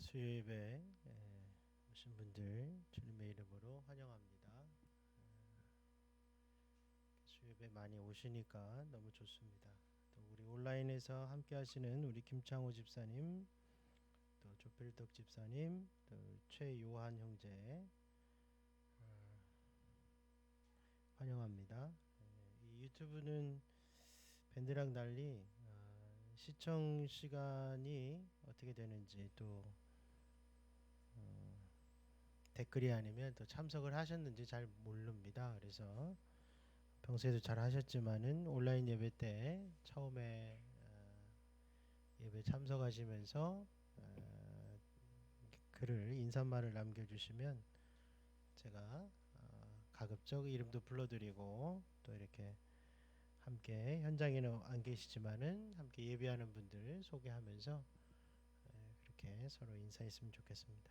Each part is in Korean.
수요예배 오신 분들 주님의 이름으로 환영합니다. 수요예배 많이 오시니까 너무 좋습니다. 또 우리 온라인에서 함께 하시는 우리 김창호 집사님, 또 조필덕 집사님, 또 최요한 형제 환영합니다. 이 유튜브는 밴드랑 달리 시청 시간이 어떻게 되는지 또 댓글이 아니면 또 참석을 하셨는지 잘 모릅니다. 그래서 평소에도 잘 하셨지만은 온라인 예배 때 처음에 예배 참석하시면서 글을 인사말을 남겨주시면 제가 가급적 이름도 불러드리고 또 이렇게 함께 현장에는 안 계시지만은 함께 예배하는 분들 소개하면서 그렇게 서로 인사했으면 좋겠습니다.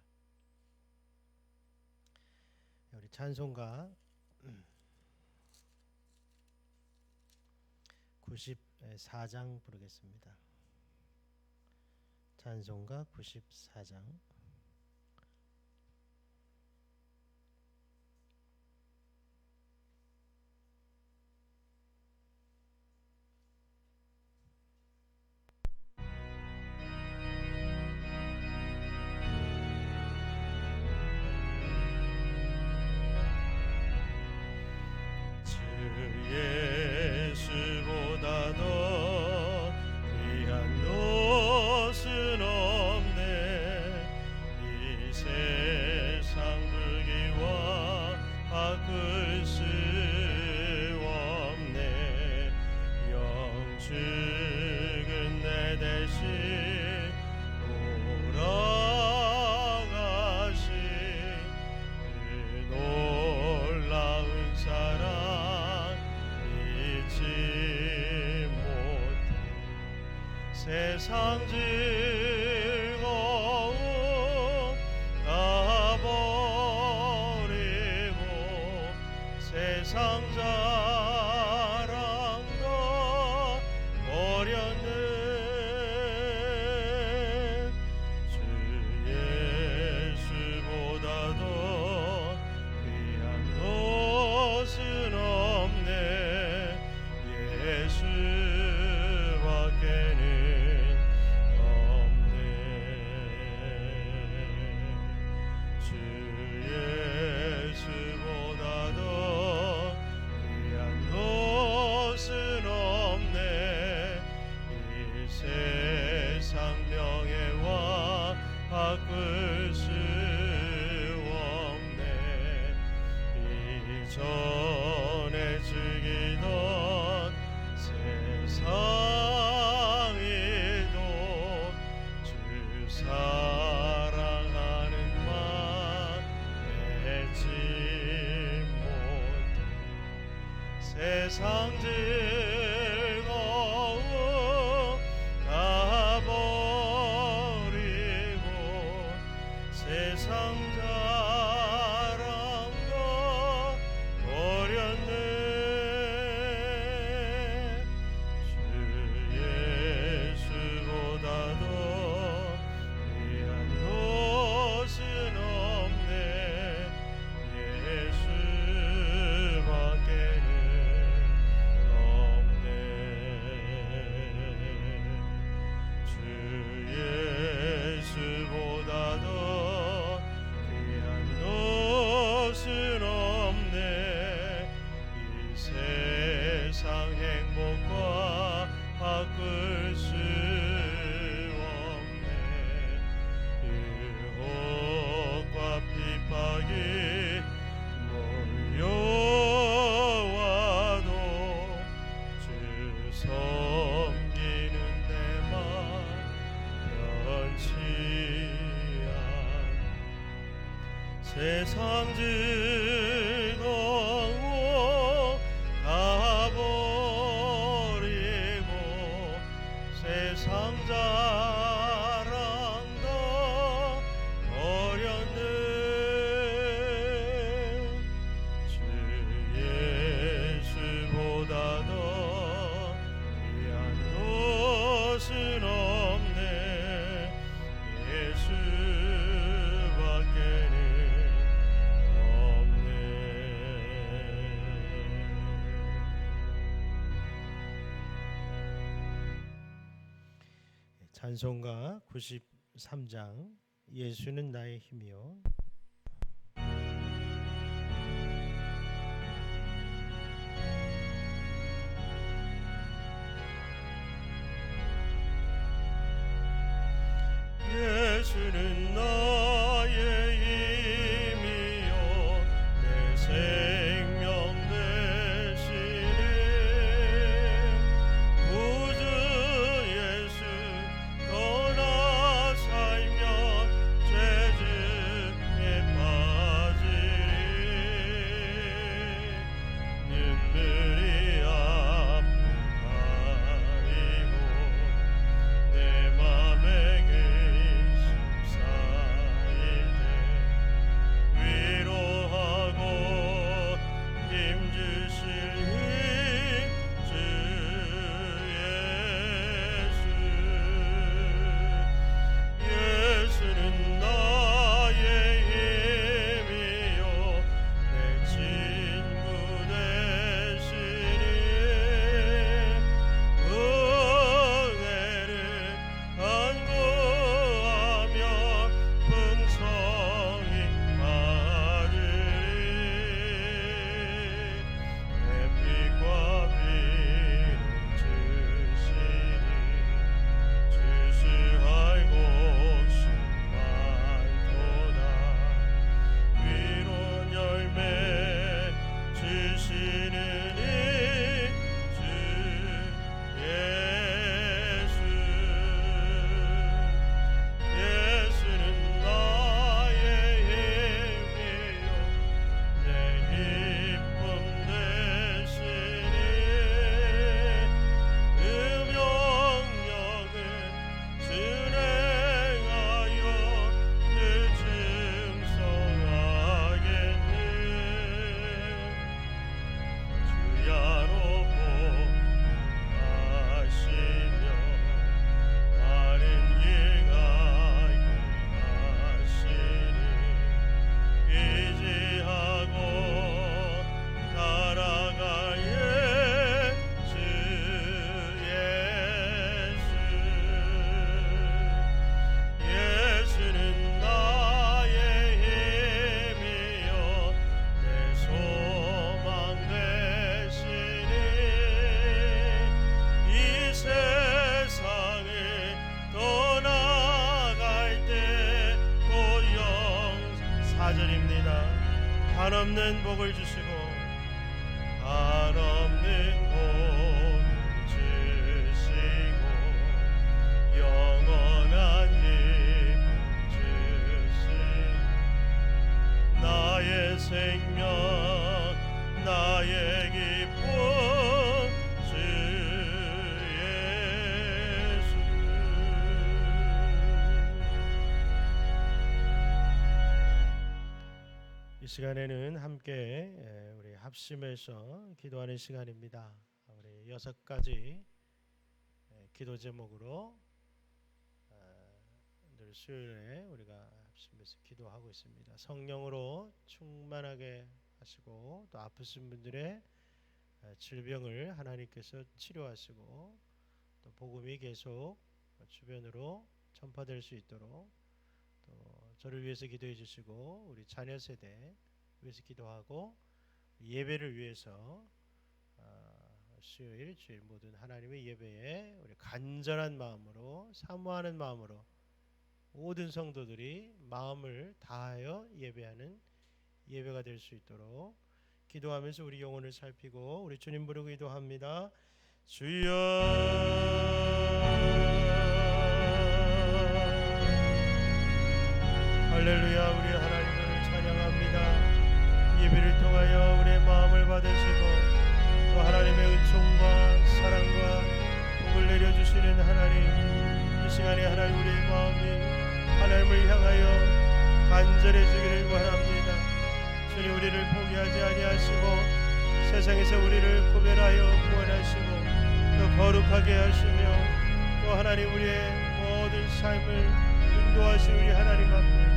우리 찬송가 94장 부르겠습니다. 찬송가 94장. 예수보다 더 귀한 것은 없네. 이 세상 불기와 바꿀 수 없네. 영죽은 내 대신 돌아가신 그 놀라운 사랑 잊지 못해. 세상 즐거움 다 버리고 세상 자랑도 버렸네. 주 예수보다 더 귀한 것은 없네. 예수밖에는 없네. 주 예수보다 더 귀한 것은 없네. 이 세상 명예와 바꿀 수 없네. 이전에 즐기던 세상이도 주 사랑하는 맘 맺지 못해. 세상 즐거움 다 버리고 세상 자랑도 버렸네. 주 예수보다 더 귀한 것은 없네. 예수밖에는 없네. 주 예수보다 더 귀한 것은 없네. 이 세상 행복과 바꿀 수 없네. 유혹과 핍박이 몰려와도 주 섬기는 내 맘 변치 않아. 세상 즐거움 다 버리고 세상 자랑도 버렸네. 주 예수보다 더 귀한 것은 없네. 예수 찬송가 93장 예수는 나의 힘이요. 예수는 나의 힘이요 내 생명 되시네 구주 예수 떠나 살면 죄중에 빠지리 눈물이 앞을 가리고 내 맘에 위로하고 힘주실 주 예수 예수는 나의 힘이요 내 친구 되시니 은혜를 간구하며 풍성히 햇빛과 비를 주시니 주수할 곳이 많도다 위로운 열매 주시는 이 주 예수 예수는 나의 힘이요 내 기쁨 되시니 음영역을 순행하여 그 증성하겠네 주야로 복하시며 바른 길 가게 하시니 의지하고 따라갈 예수 예수는 나의 힘이요 내 소망 되시니 이 세상을 떠나갈 때 고영 4절입니다. 한없는 복을 주시고 한없는 복을 주시고 영원한 기쁨 주시니 나의 생명 나의 기쁨 주 예수 이 시간에는 함께 우리 합심해서 기도하는 시간입니다. 우리 6가지 기도 제목으로 늘 수요일에 우리가 합심해서 기도하고 있습니다. 성령으로 충만하게 하시고 또 아프신 분들의 질병을 하나님께서 치료하시고 또 복음이 계속 주변으로 전파될 수 있도록 또 저를 위해서 기도해 주시고 우리 자녀 세대 위해서 기도하고 예배를 위해서 수요일 주일 모든 하나님의 예배에 우리 간절한 마음으로 사모하는 마음으로 모든 성도들이 마음을 다하여 예배하는 예배가 될 수 있도록 기도하면서 우리 영혼을 살피고 우리 주님 부르고 기도합니다. 주여 할렐루야. 우리 하나님을 찬양합니다. 예배를 통하여 우리의 마음을 받으시고 또 하나님의 은총과 사랑과 복을 내려주시는 하나님 이 시간에 하나님 우리의 마음이 하나님을 향하여 간절해지기를 원합니다. 주님 우리를 포기하지 아니하시고 세상에서 우리를 구별하여 구원하시고 또 거룩하게 하시며 또 하나님 우리의 모든 삶을 인도하신 우리 하나님 앞에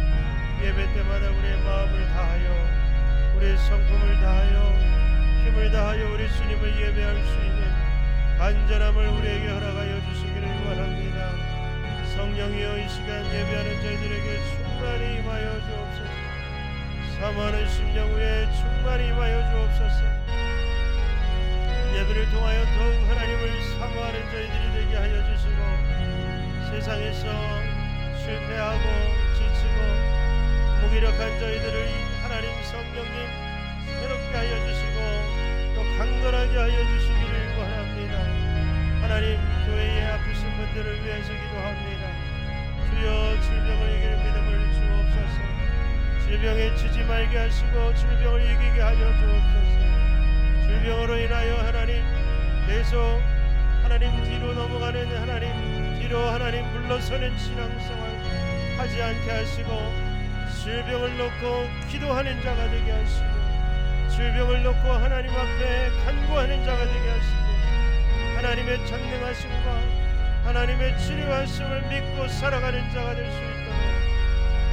예배 때마다 우리의 마음을 다하여 우리의 성품을 다하여 힘을 다하여 우리 주님을 예배할 수 있는 간절함을 우리에게 허락하여 주시기를 원합니다. 성령이여 이 시간 예배하는 저희들에게 충만히 임하여 주옵소서. 사모하는 심령 위에 충만히 임하여 주옵소서. 예배를 통하여 더욱 하나님을 사모하는 저희들이 되게 하여 주시고, 세상에서 실패하고 지치고 무기력한 저희들을 하나님 성령님 새롭게 하여 주시고 또 강건하게 하여 주시기를 원합니다. 하나님 교회에 아프신 분들을 위해서 기도합니다. 주여 질병을 이길 믿음을 주옵소서. 질병에 지지 말게 하시고 질병을 이기게 하여 주옵소서. 질병으로 인하여 하나님 계속 하나님 뒤로 넘어가는 하나님 뒤로 하나님 물러서는 신앙생활 하지 않게 하시고, 질병을 놓고 기도하는 자가 되게 하시고 질병을 놓고 하나님 앞에 간구하는 자가 되게 하시고 하나님의 전능하심과 하나님의 치료하심을 믿고 살아가는 자가 될 수 있도록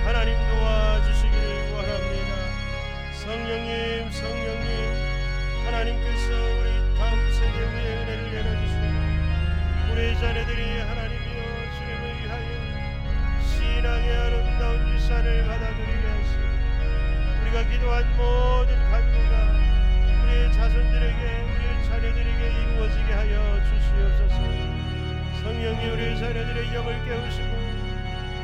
하나님 도와주시기를 원합니다. 성령님 하나님께서 우리 다음 세대 위에 은혜를 내려주시고 우리 자녀들이 하나님이여 주님을 위하여 신앙의 아름다운 유산을 받아들이게 하시고, 우리가 기도한 모든 간구가 우리의 자손들에게 우리의 자녀들에게 이루어지게 하여 주시옵소서. 성령이 우리의 자녀들의 영을 깨우시고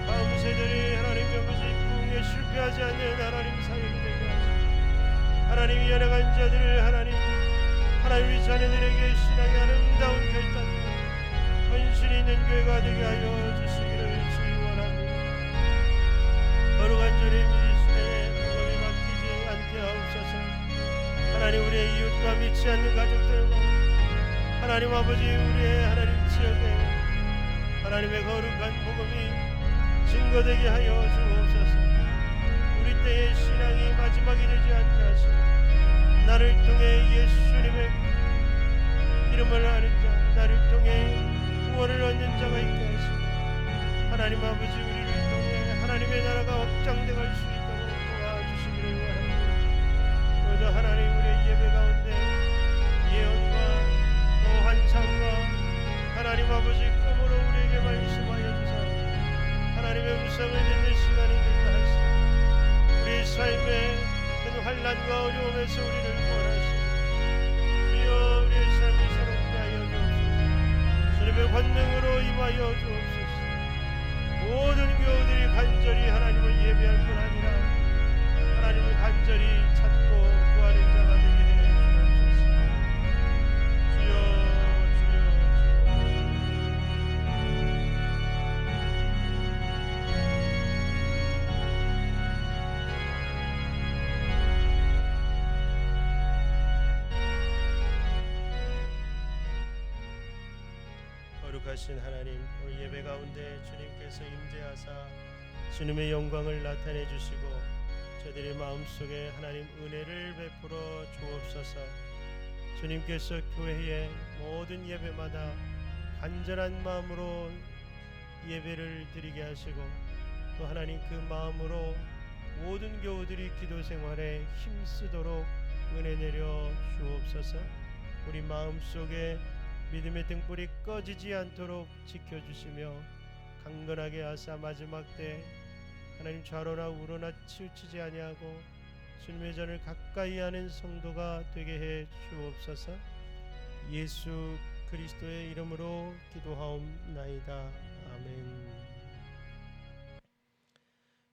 다음 세대를 하나님 아버지 부흥에 실패하지 않는 하나님 사역이 되게 하시고, 하나님이 연약한 자들을 하나님 우리 자녀들에게 신앙의 아름다운 결단과 헌신이 있는 교회가 되게 하여 주시기를 주의 원합니다. 거룩한 주님 이 시대에 복음이 막히지 않게 하옵소서. 하나님 우리의 이웃과 믿지 않는 가족들과 하나님 아버지 우리의 하나님 지역에 하나님의 거룩한 복음이 증거되게 하여 주옵소서. 우리 때의 신앙이 마지막이 되지 않게 하시고 나를 통해 예수님의 이름을 아는 자, 나를 통해 구원을 얻는 자가 있게 하시고 하나님 아버지 우리를 통해 하나님의 나라가 확장되갈 수 있도록 도와주시기를 원합니다. 모두 하나님 우리의 예배 가운데 예언과 또 환상과 하나님 아버지 꿈으로 우리에게 말씀하여 주사 하나님의 음성을 듣는 시간이 되게 하시고 우리 삶의 큰 환난과 어려움에서 우리를 구원하시고 주여 우리의 삶을 새롭게 하여 주옵소서. 주님의 권능으로 임하여 주옵소서. 모든 교우들이 간절히 하나님을 예배할 뿐 아니라 하나님을 간절히 찾고 구하는 자가 되게 해 주옵소서. 주여 거룩하신 하나님, 오늘 예배 가운데 주님께서 임재하사 주님의 영광을 나타내 주시고 저들의 마음속에 하나님 은혜를 베풀어 주옵소서. 주님께서 교회의 모든 예배마다 간절한 마음으로 예배를 드리게 하시고 또 하나님 그 마음으로 모든 교우들이 기도 생활에 힘쓰도록 은혜 내려 주옵소서. 우리 마음속에 믿음의 등불이 꺼지지 않도록 지켜주시며 강건하게 하사 마지막 때 하나님 좌로나 우로나 치우치지 아니하고 주님의 전을 가까이 하는 성도가 되게 해 주옵소서. 예수 그리스도의 이름으로 기도하옵나이다. 아멘.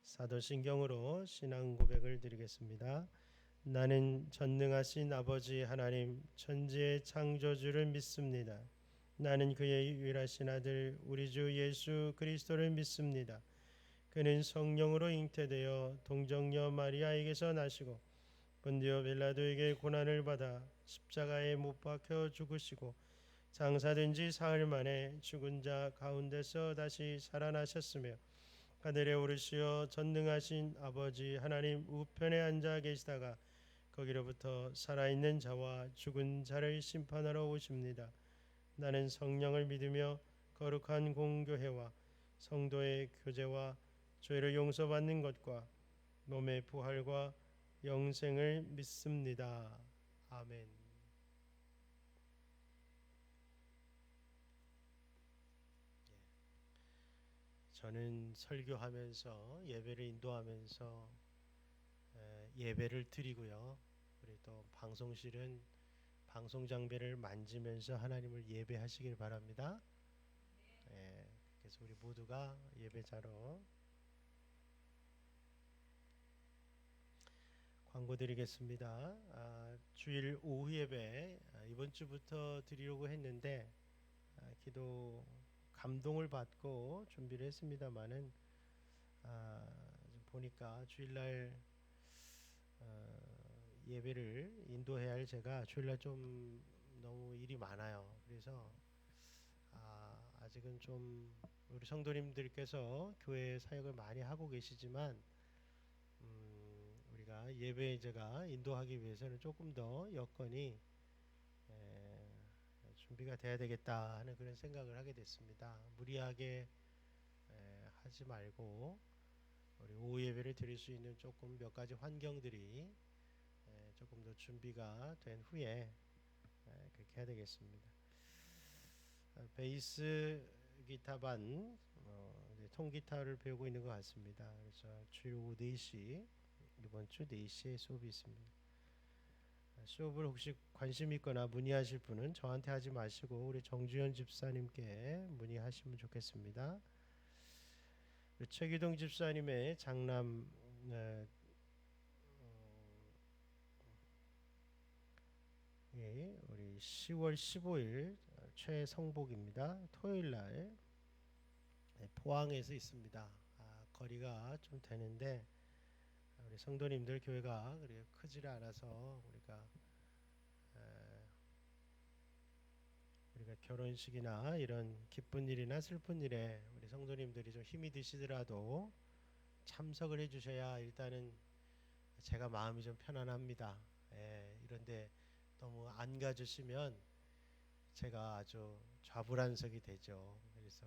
사도신경으로 신앙 고백을 드리겠습니다. 나는 전능하신 아버지 하나님 천지의 창조주를 믿습니다. 나는 그의 유일하신 아들 우리 주 예수 그리스도를 믿습니다. 그는 성령으로 잉태되어 동정녀 마리아에게서 나시고 본디오 빌라도에게 고난을 받아 십자가에 못 박혀 죽으시고 장사된 지 사흘 만에 죽은 자 가운데서 다시 살아나셨으며 하늘에 오르시어 전능하신 아버지 하나님 우편에 앉아 계시다가 거기로부터 살아있는 자와 죽은 자를 심판하러 오십니다. 나는 성령을 믿으며 거룩한 공교회와 성도의 교제와 죄를 용서받는 것과 몸의 부활과 영생을 믿습니다. 아멘. 저는 설교하면서 예배를 인도하면서 예배를 드리고요. 우리 또 방송실은 방송 장비를 만지면서 하나님을 예배하시길 바랍니다. 그래서 우리 모두가 예배자로 광고 드리겠습니다. 주일 오후 예배 이번 주부터 드리려고 했는데 기도 감동을 받고 준비를 했습니다마는 보니까 주일날 예배를 인도해야 할 제가 주일날 좀 너무 일이 많아요. 그래서 아직은 좀 우리 성도님들께서 교회 사역을 많이 하고 계시지만 우리가 예배에 제가 인도하기 위해서는 조금 더 여건이 준비가 돼야 되겠다 하는 그런 생각을 하게 됐습니다. 무리하게 하지 말고 우리 오후 예배를 드릴 수 있는 조금 몇 가지 환경들이 조금 더 준비가 된 후에 그렇게 해야 되겠습니다. 베이스 기타반 통기타를 배우고 있는 것 같습니다. 그래서 주일 오후 4시 이번 주 4시에 수업이 있습니다. 수업을 혹시 관심 있거나 문의하실 분은 저한테 하지 마시고 우리 정주현 집사님께 문의하시면 좋겠습니다. 최기동 집사님의 장남 우리 10월 15일 최성복입니다. 토요일날 포항에서 있습니다. 거리가 좀 되는데 우리 성도님들 교회가 그렇게 크지를 않아서 우리가 결혼식이나 이런 기쁜 일이나 슬픈 일에 우리 성도님들이 좀 힘이 드시더라도 참석을 해주셔야 일단은 제가 마음이 좀 편안합니다. 이런데 너무 안 가주시면 제가 아주 좌불안석이 되죠. 그래서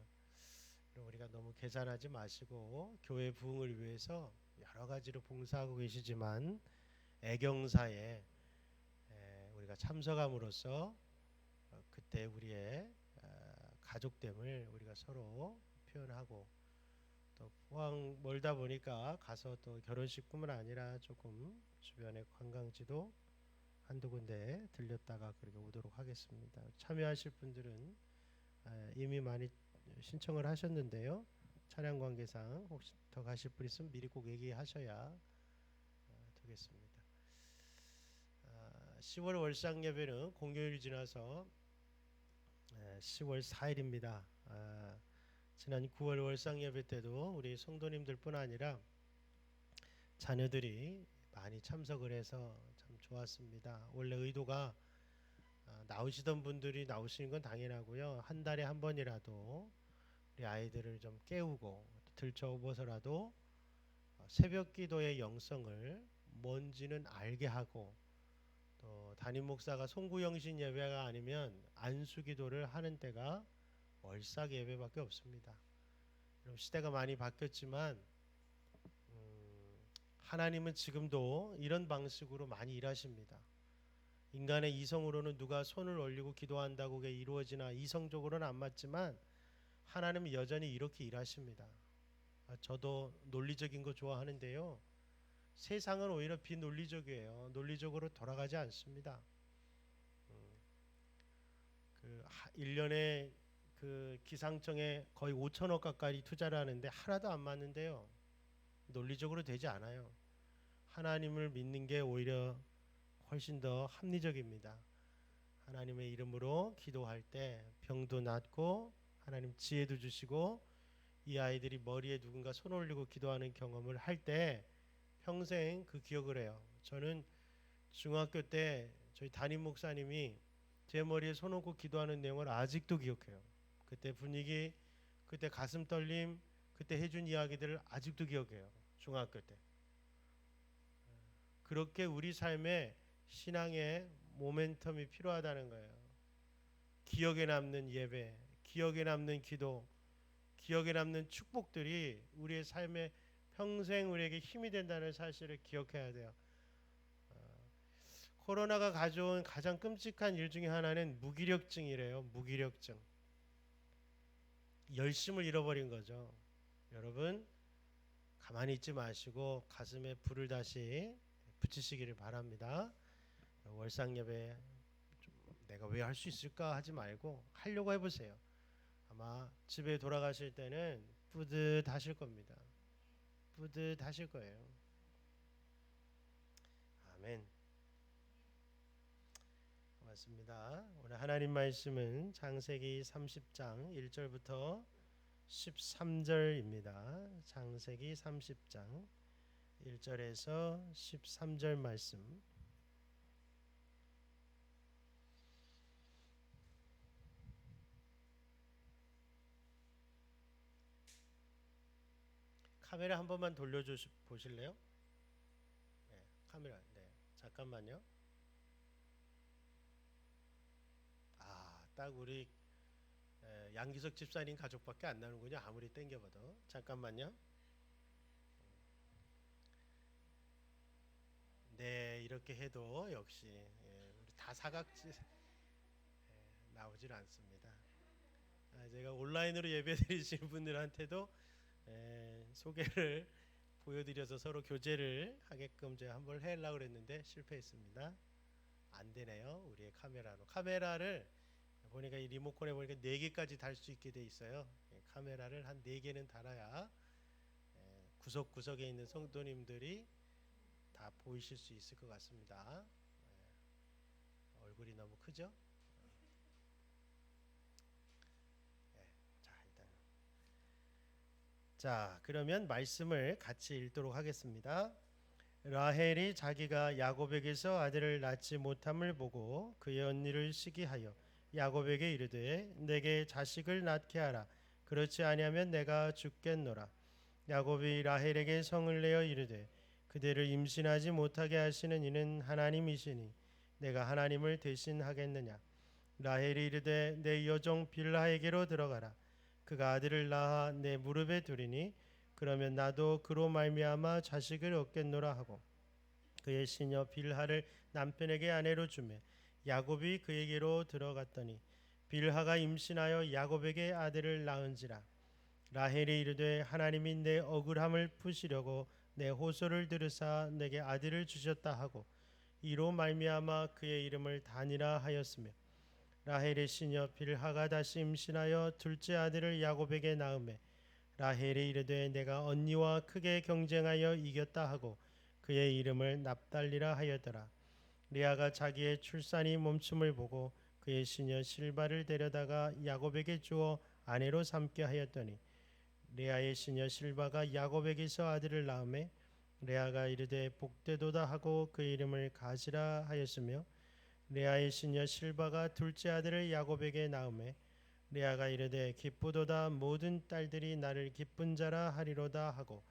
우리가 너무 계산하지 마시고 교회 부흥을 위해서 여러 가지로 봉사하고 계시지만 애경사에 우리가 참석함으로써 그때 우리의 가족됨을 우리가 서로 표현하고 또 포항 멀다 보니까 가서 또 결혼식뿐만 아니라 조금 주변의 관광지도 한두 군데 들렸다가 그렇게 오도록 하겠습니다. 참여하실 분들은 이미 많이 신청을 하셨는데요. 차량 관계상 혹시 더 가실 분 있으면 미리 꼭 얘기하셔야 되겠습니다. 10월 월상 예배는 공휴일 지나서 10월 4일입니다. 지난 9월 월상 예배 때도 우리 성도님들뿐 아니라 자녀들이 많이 참석을 해서 참 좋았습니다. 원래 의도가 나오시던 분들이 나오시는 건 당연하고요. 한 달에 한 번이라도 우리 아이들을 좀 깨우고 들춰보서라도 새벽 기도의 영성을 뭔지는 알게 하고 또 담임 목사가 송구영신 예배가 아니면 안수 기도를 하는 때가 월삭 예배밖에 없습니다. 시대가 많이 바뀌었지만 하나님은 지금도 이런 방식으로 많이 일하십니다. 인간의 이성으로는 누가 손을 올리고 기도한다고 그게 이루어지나 이성적으로는 안 맞지만 하나님은 여전히 이렇게 일하십니다. 저도 논리적인 거 좋아하는데요. 세상은 오히려 비논리적이에요. 논리적으로 돌아가지 않습니다. 1년에 그 기상청에 거의 5천억 가까이 투자를 하는데 하나도 안 맞는데요. 논리적으로 되지 않아요. 하나님을 믿는 게 오히려 훨씬 더 합리적입니다. 하나님의 이름으로 기도할 때 병도 낫고 하나님 지혜도 주시고 이 아이들이 머리에 누군가 손 올리고 기도하는 경험을 할 때 평생 그 기억을 해요. 저는 중학교 때 저희 담임 목사님이 제 머리에 손 얹고 기도하는 내용을 아직도 기억해요. 그때 분위기, 그때 가슴 떨림, 그때 해준 이야기들을 아직도 기억해요. 중학교 때. 그렇게 우리 삶에 신앙의 모멘텀이 필요하다는 거예요. 기억에 남는 예배, 기억에 남는 기도, 기억에 남는 축복들이 우리의 삶에 평생 우리에게 힘이 된다는 사실을 기억해야 돼요. 코로나가 가져온 가장 끔찍한 일 중에 하나는 무기력증이래요. 무기력증. 열심을 잃어버린 거죠. 여러분 가만히 있지 마시고 가슴에 불을 다시 붙이시기를 바랍니다. 월상 예배 내가 왜 할 수 있을까 하지 말고 하려고 해보세요. 아마 집에 돌아가실 때는 뿌듯하실 겁니다. 뿌듯하실 거예요. 아멘. 고맙습니다. 오늘 하나님 말씀은 창세기 30장 1절부터 13절입니다. 창세기 30장 1절에서 13절 말씀. 카메라 한 번만 돌려줘 보실래요? 네, 카메라. 네, 잠깐만요. 딱 우리 양기석 집사님 가족밖에 안 나오는군요. 아무리 땡겨봐도. 잠깐만요. 네, 이렇게 해도 역시 우리 다 사각지 나오질 않습니다. 제가 온라인으로 예배드리시는 분들한테도 소개를 보여드려서 서로 교제를 하게끔 제가 한번 해보려고 그랬는데 실패했습니다. 안 되네요. 우리의 카메라로. 카메라를 보니까 이 리모컨에 보니까 4개까지 달 수 있게 돼 있어요. 카메라를 한 4개는 달아야 구석구석에 있는 성도님들이 다 보이실 수 있을 것 같습니다. 얼굴이 너무 크죠? 자, 그러면 말씀을 같이 읽도록 하겠습니다. 라헬이 자기가 야곱에게서 아들을 낳지 못함을 보고 그의 언니를 시기하여 야곱에게 이르되 내게 자식을 낳게 하라. 그렇지 아니하면 내가 죽겠노라. 야곱이 라헬에게 성을 내어 이르되 그대를 임신하지 못하게 하시는 이는 하나님이시니 내가 하나님을 대신하겠느냐. 라헬이 이르되 내 여종 빌하에게로 들어가라. 그가 아들을 낳아 내 무릎에 두리니 그러면 나도 그로 말미암아 자식을 얻겠노라 하고 그의 시녀 빌하를 남편에게 아내로 주매 야곱이 그에게로 들어갔더니 빌하가 임신하여 야곱에게 아들을 낳은지라. 라헬이 이르되 하나님이 내 억울함을 푸시려고 내 호소를 들으사 내게 아들을 주셨다 하고 이로 말미암아 그의 이름을 단이라 하였으며 라헬의 시녀 빌하가 다시 임신하여 둘째 아들을 야곱에게 낳음에 라헬이 이르되 내가 언니와 크게 경쟁하여 이겼다 하고 그의 이름을 납달리라 하였더라. 레아가 자기의 출산이 멈춤을 보고 그의 시녀 실바를 데려다가 야곱에게 주어 아내로 삼게 하였더니 레아의 시녀 실바가 야곱에게서 아들을 낳음에 레아가 이르되 복되도다 하고 그 이름을 가시라 하였으며 레아의 시녀 실바가 둘째 아들을 야곱에게 낳음에 레아가 이르되 기쁘도다 모든 딸들이 나를 기쁜 자라 하리로다 하고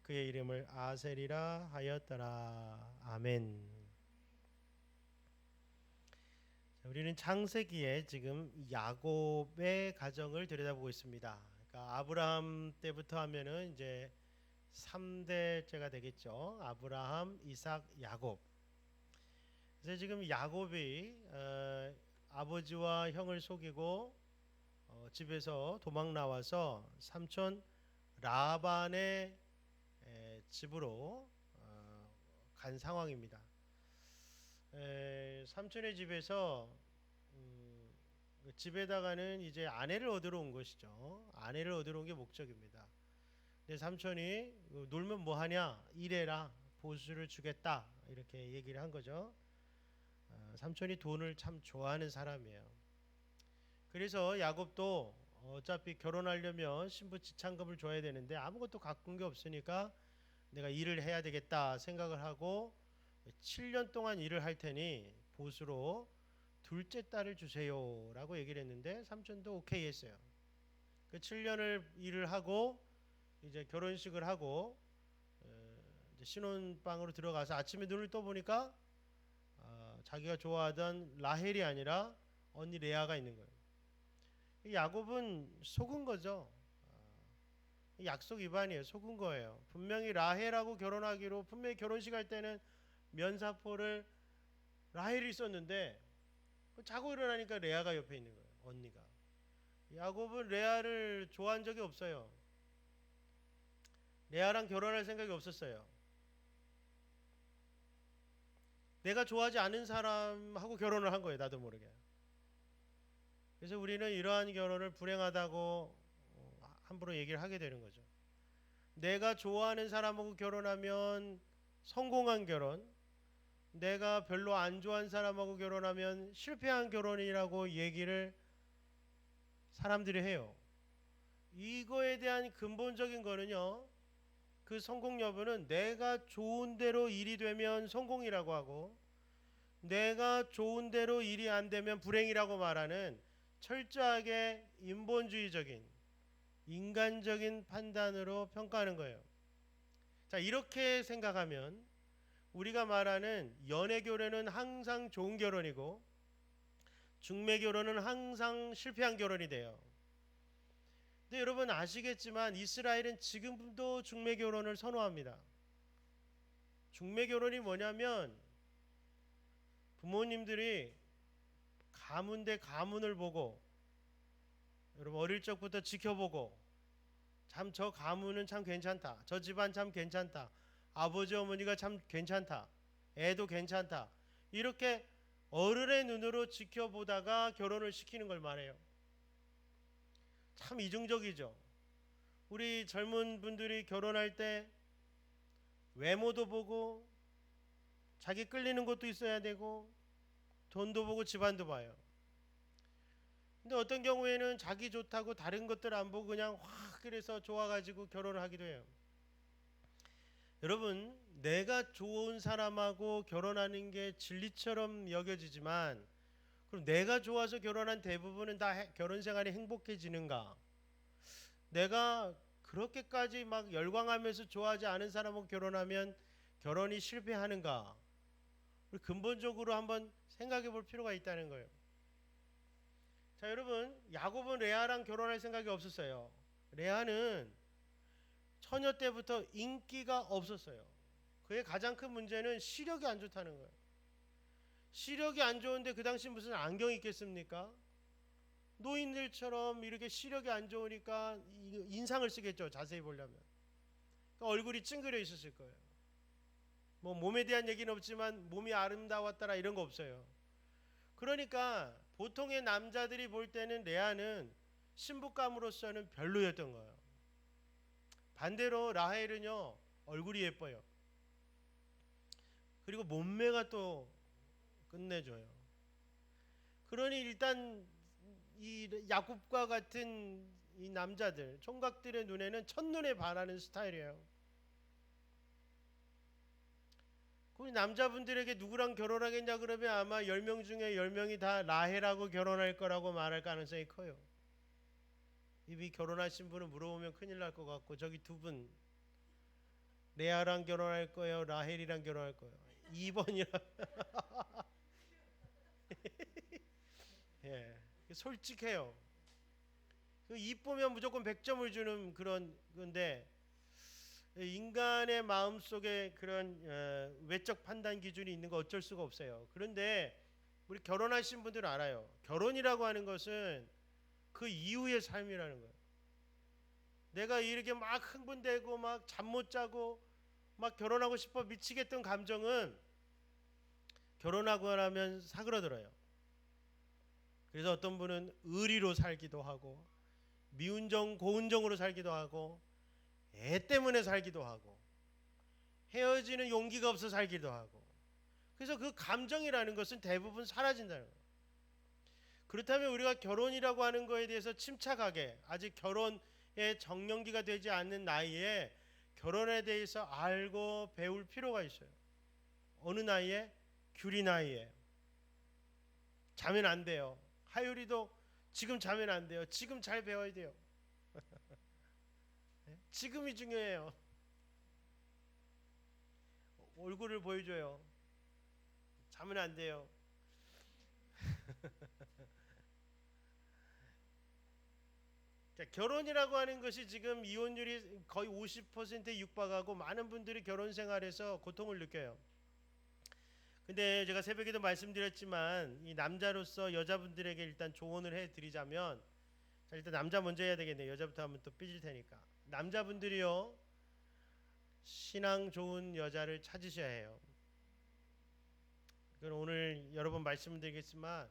그의 이름을 아셀이라 하였더라. 아멘. 우리는 창세기에 지금 야곱의 가정을 들여다보고 있습니다. 그러니까 아브라함 때부터 하면은 이제 3대째가 되겠죠. 아브라함, 이삭, 야곱. 그래서 지금 야곱이 아버지와 형을 속이고 집에서 도망 나와서 삼촌 라반의 집으로 간 상황입니다. 삼촌의 집에서 집에다가는 이제 아내를 얻으러 온 것이죠. 아내를 얻으러 온 게 목적입니다. 근데 삼촌이 놀면 뭐하냐, 일해라, 보수를 주겠다, 이렇게 얘기를 한 거죠. 삼촌이 돈을 참 좋아하는 사람이에요. 그래서 야곱도 어차피 결혼하려면 신부 지참금을 줘야 되는데 아무것도 가꾼 게 없으니까 내가 일을 해야 되겠다 생각을 하고 7년 동안 일을 할 테니 보수로 둘째 딸을 주세요 라고 얘기를 했는데 삼촌도 오케이 했어요. 그 7년을 일을 하고 이제 결혼식을 하고 이제 신혼방으로 들어가서 아침에 눈을 떠보니까 자기가 좋아하던 라헬이 아니라 언니 레아가 있는 거예요. 야곱은 속은 거죠. 약속 위반이에요. 속은 거예요. 분명히 라헬하고 결혼하기로 분명히 결혼식 할 때는 면사포를 라헬이 있었는데 자고 일어나니까 레아가 옆에 있는 거예요. 언니가. 야곱은 레아를 좋아한 적이 없어요. 레아랑 결혼할 생각이 없었어요. 내가 좋아하지 않은 사람하고 결혼을 한 거예요. 나도 모르게. 그래서 우리는 이러한 결혼을 불행하다고 함부로 얘기를 하게 되는 거죠. 내가 좋아하는 사람하고 결혼하면 성공한 결혼, 내가 별로 안 좋아하는 사람하고 결혼하면 실패한 결혼이라고 얘기를 사람들이 해요. 이거에 대한 근본적인 거는요, 그 성공 여부는 내가 좋은 대로 일이 되면 성공이라고 하고, 내가 좋은 대로 일이 안 되면 불행이라고 말하는 철저하게 인본주의적인 인간적인 판단으로 평가하는 거예요. 자, 이렇게 생각하면 우리가 말하는 연애 결혼은 항상 좋은 결혼이고 중매 결혼은 항상 실패한 결혼이 돼요. 근데 여러분 아시겠지만 이스라엘은 지금도 중매 결혼을 선호합니다. 중매 결혼이 뭐냐면 부모님들이 가문 대 가문을 보고, 여러분 어릴 적부터 지켜보고, 참 저 가문은 참 괜찮다, 저 집안 참 괜찮다, 아버지 어머니가 참 괜찮다, 애도 괜찮다, 이렇게 어른의 눈으로 지켜보다가 결혼을 시키는 걸 말해요. 참 이중적이죠. 우리 젊은 분들이 결혼할 때 외모도 보고 자기 끌리는 것도 있어야 되고 돈도 보고 집안도 봐요. 근데 어떤 경우에는 자기 좋다고 다른 것들 안 보고 그냥 확 그래서 좋아가지고 결혼을 하기도 해요. 여러분, 내가 좋은 사람하고 결혼하는 게 진리처럼 여겨지지만, 그럼 내가 좋아서 결혼한 대부분은 다 결혼 생활이 행복해지는가? 내가 그렇게까지 막 열광하면서 좋아하지 않은 사람하고 결혼하면 결혼이 실패하는가? 우리 근본적으로 한번 생각해 볼 필요가 있다는 거예요. 자, 여러분, 야곱은 레아랑 결혼할 생각이 없었어요. 레아는 처녀 때부터 인기가 없었어요. 그의 가장 큰 문제는 시력이 안 좋다는 거예요. 시력이 안 좋은데 그 당시 무슨 안경이 있겠습니까? 노인들처럼 이렇게 시력이 안 좋으니까 인상을 쓰겠죠. 자세히 보려면. 그러니까 얼굴이 찡그려 있었을 거예요. 뭐 몸에 대한 얘기는 없지만 몸이 아름다웠다라 이런 거 없어요. 그러니까 보통의 남자들이 볼 때는 레아는 신부감으로서는 별로였던 거예요. 반대로 라헬은요, 얼굴이 예뻐요. 그리고 몸매가 또 끝내줘요. 그러니 일단 이 야곱과 같은 이 남자들, 총각들의 눈에는 첫눈에 반하는 스타일이에요. 그 남자분들에게 누구랑 결혼하겠냐 그러면 아마 10명 중에 10명이 다 라헬하고 결혼할 거라고 말할 가능성이 커요. 이미 결혼하신 분을 물어보면 큰일 날 것 같고, 저기 두 분 레아랑 결혼할 거예요, 라헬이랑 결혼할 거예요? 2번이라. 예, 솔직해요. 이쁘면 무조건 100점을 주는 그런 건데, 인간의 마음 속에 그런 외적 판단 기준이 있는 거 어쩔 수가 없어요. 그런데 우리 결혼하신 분들은 알아요. 결혼이라고 하는 것은 그 이후의 삶이라는 거예요. 내가 이렇게 막 흥분되고 막 잠 못 자고 막 결혼하고 싶어 미치겠던 감정은 결혼하고 나면 사그러들어요. 그래서 어떤 분은 의리로 살기도 하고 미운정 고운정으로 살기도 하고 애 때문에 살기도 하고 헤어지는 용기가 없어 살기도 하고, 그래서 그 감정이라는 것은 대부분 사라진다는 거예요. 그렇다면 우리가 결혼이라고 하는 거에 대해서 침착하게, 아직 결혼의 정년기가 되지 않는 나이에 결혼에 대해서 알고 배울 필요가 있어요. 어느 나이에? 규리 나이에. 자면 안 돼요. 하율이도 지금 자면 안 돼요. 지금 잘 배워야 돼요. 지금이 중요해요. 얼굴을 보여줘요. 자면 안 돼요. 자, 결혼이라고 하는 것이 지금 이혼율이 거의 50%에 육박하고 많은 분들이 결혼 생활에서 고통을 느껴요. 근데 제가 새벽에도 말씀드렸지만 이 남자로서 여자분들에게 일단 조언을 해드리자면, 자, 일단 남자 먼저 해야 되겠네요. 여자부터 하면 또 삐질 테니까. 남자분들이요, 신앙 좋은 여자를 찾으셔야 해요. 그건 오늘 여러 번 말씀을 드리겠지만,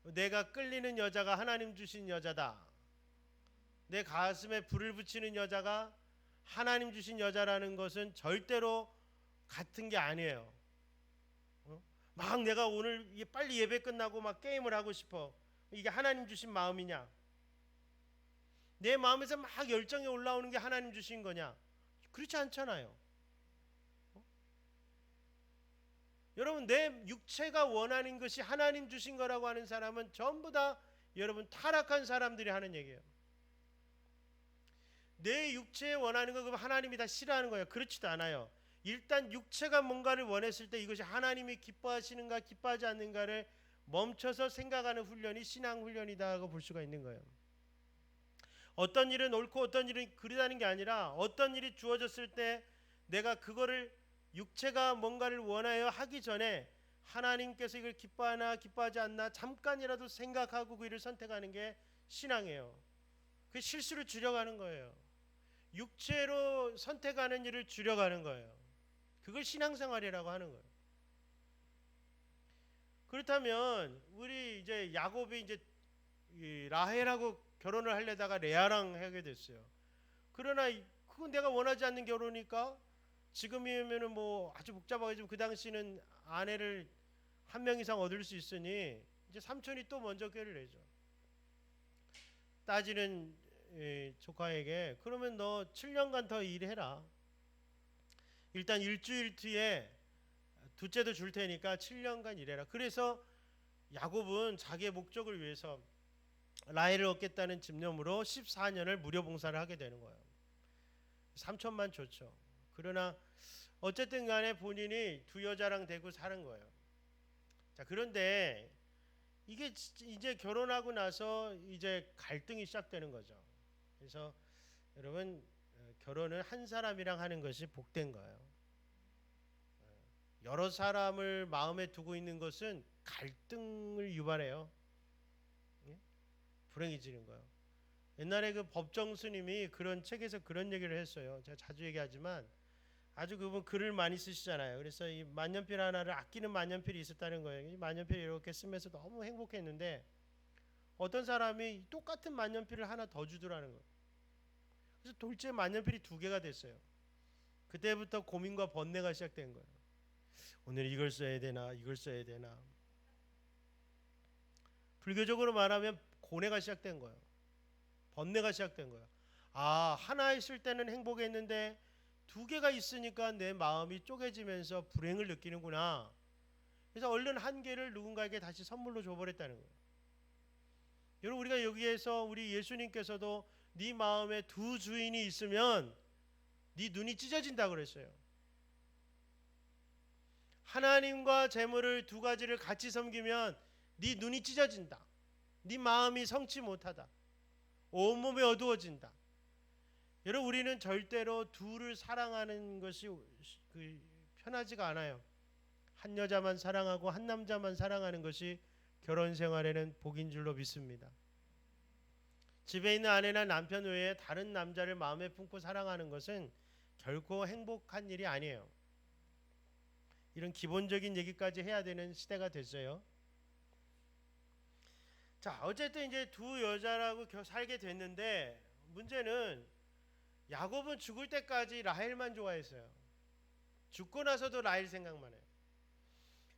내가 끌리는 여자가 하나님 주신 여자다, 내 가슴에 불을 붙이는 여자가 하나님 주신 여자라는 것은 절대로 같은 게 아니에요. 막 내가 오늘 빨리 예배 끝나고 막 게임을 하고 싶어, 이게 하나님 주신 마음이냐? 내 마음에서 막 열정이 올라오는 게 하나님 주신 거냐? 그렇지 않잖아요. 여러분, 내 육체가 원하는 것이 하나님 주신 거라고 하는 사람은 전부 다 여러분 타락한 사람들이 하는 얘기예요. 내 육체에 원하는 거 그럼 하나님이 다 싫어하는 거예요? 그렇지도 않아요. 일단 육체가 뭔가를 원했을 때 이것이 하나님이 기뻐하시는가 기뻐하지 않는가를 멈춰서 생각하는 훈련이 신앙 훈련이다고 볼 수가 있는 거예요. 어떤 일은 옳고 어떤 일은 그르다는 게 아니라, 어떤 일이 주어졌을 때 내가 그거를 육체가 뭔가를 원하여 하기 전에 하나님께서 이걸 기뻐하나 기뻐하지 않나 잠깐이라도 생각하고 그 일을 선택하는 게 신앙이에요. 그 실수를 줄여가는 거예요. 육체로 선택하는 일을 줄여가는 거예요. 그걸 신앙생활이라고 하는 거예요. 그렇다면 우리 이제 야곱이 이제 라헬하고 결혼을 하려다가 레아랑 하게 됐어요. 그러나 그건 내가 원하지 않는 결혼이니까, 지금이면은 뭐 아주 복잡하겠지만 그 당시는 아내를 한 명 이상 얻을 수 있으니 이제 삼촌이 또 먼저 꾀를 내죠. 따지는 조카에게, 그러면 너 7년간 더 일해라. 일단 일주일 뒤에 둘째도 줄 테니까 7년간 일해라. 그래서 야곱은 자기의 목적을 위해서 라헬을 얻겠다는 집념으로 14년을 무료 봉사를 하게 되는 거예요. 삼천만 좋죠. 그러나 어쨌든 간에 본인이 두 여자랑 대고 사는 거예요. 자, 그런데 이게 이제 결혼하고 나서 이제 갈등이 시작되는 거죠. 그래서 여러분, 결혼은 한 사람이랑 하는 것이 복된 거예요. 여러 사람을 마음에 두고 있는 것은 갈등을 유발해요. 불행이 지는 거예요. 옛날에 그 법정 스님이 그런 책에서 그런 얘기를 했어요. 제가 자주 얘기하지만 아주 그분 글을 많이 쓰시잖아요. 그래서 이 만년필 하나를 아끼는 만년필이 있었다는 거예요. 이 만년필 이렇게 쓰면서 너무 행복했는데 어떤 사람이 똑같은 만년필을 하나 더 주더라는 거예요. 그래서 돌째 만년필이 2개가 됐어요. 그때부터 고민과 번뇌가 시작된 거예요. 오늘 이걸 써야 되나 이걸 써야 되나. 불교적으로 말하면 고뇌가 시작된 거예요. 번뇌가 시작된 거예요. 아, 하나 있을 때는 행복했는데 2개가 있으니까 내 마음이 쪼개지면서 불행을 느끼는구나. 그래서 얼른 1개를 누군가에게 다시 선물로 줘버렸다는 거예요. 여러분, 우리가 여기에서 우리 예수님께서도 네 마음에 2 주인이 있으면 네 눈이 찢어진다 그랬어요. 하나님과 재물을 2가지를 같이 섬기면 네 눈이 찢어진다. 네 마음이 성치 못하다. 온몸이 어두워진다. 여러분, 우리는 절대로 둘을 사랑하는 것이 편하지가 않아요. 한 여자만 사랑하고 한 남자만 사랑하는 것이 결혼 생활에는 복인 줄로 믿습니다. 집에 있는 아내나 남편 외에 다른 남자를 마음에 품고 사랑하는 것은 결코 행복한 일이 아니에요. 이런 기본적인 얘기까지 해야 되는 시대가 됐어요. 자, 어쨌든 이제 2 여자라고 살게 됐는데, 문제는 야곱은 죽을 때까지 라헬만 좋아했어요. 죽고 나서도 라헬 생각만 해요.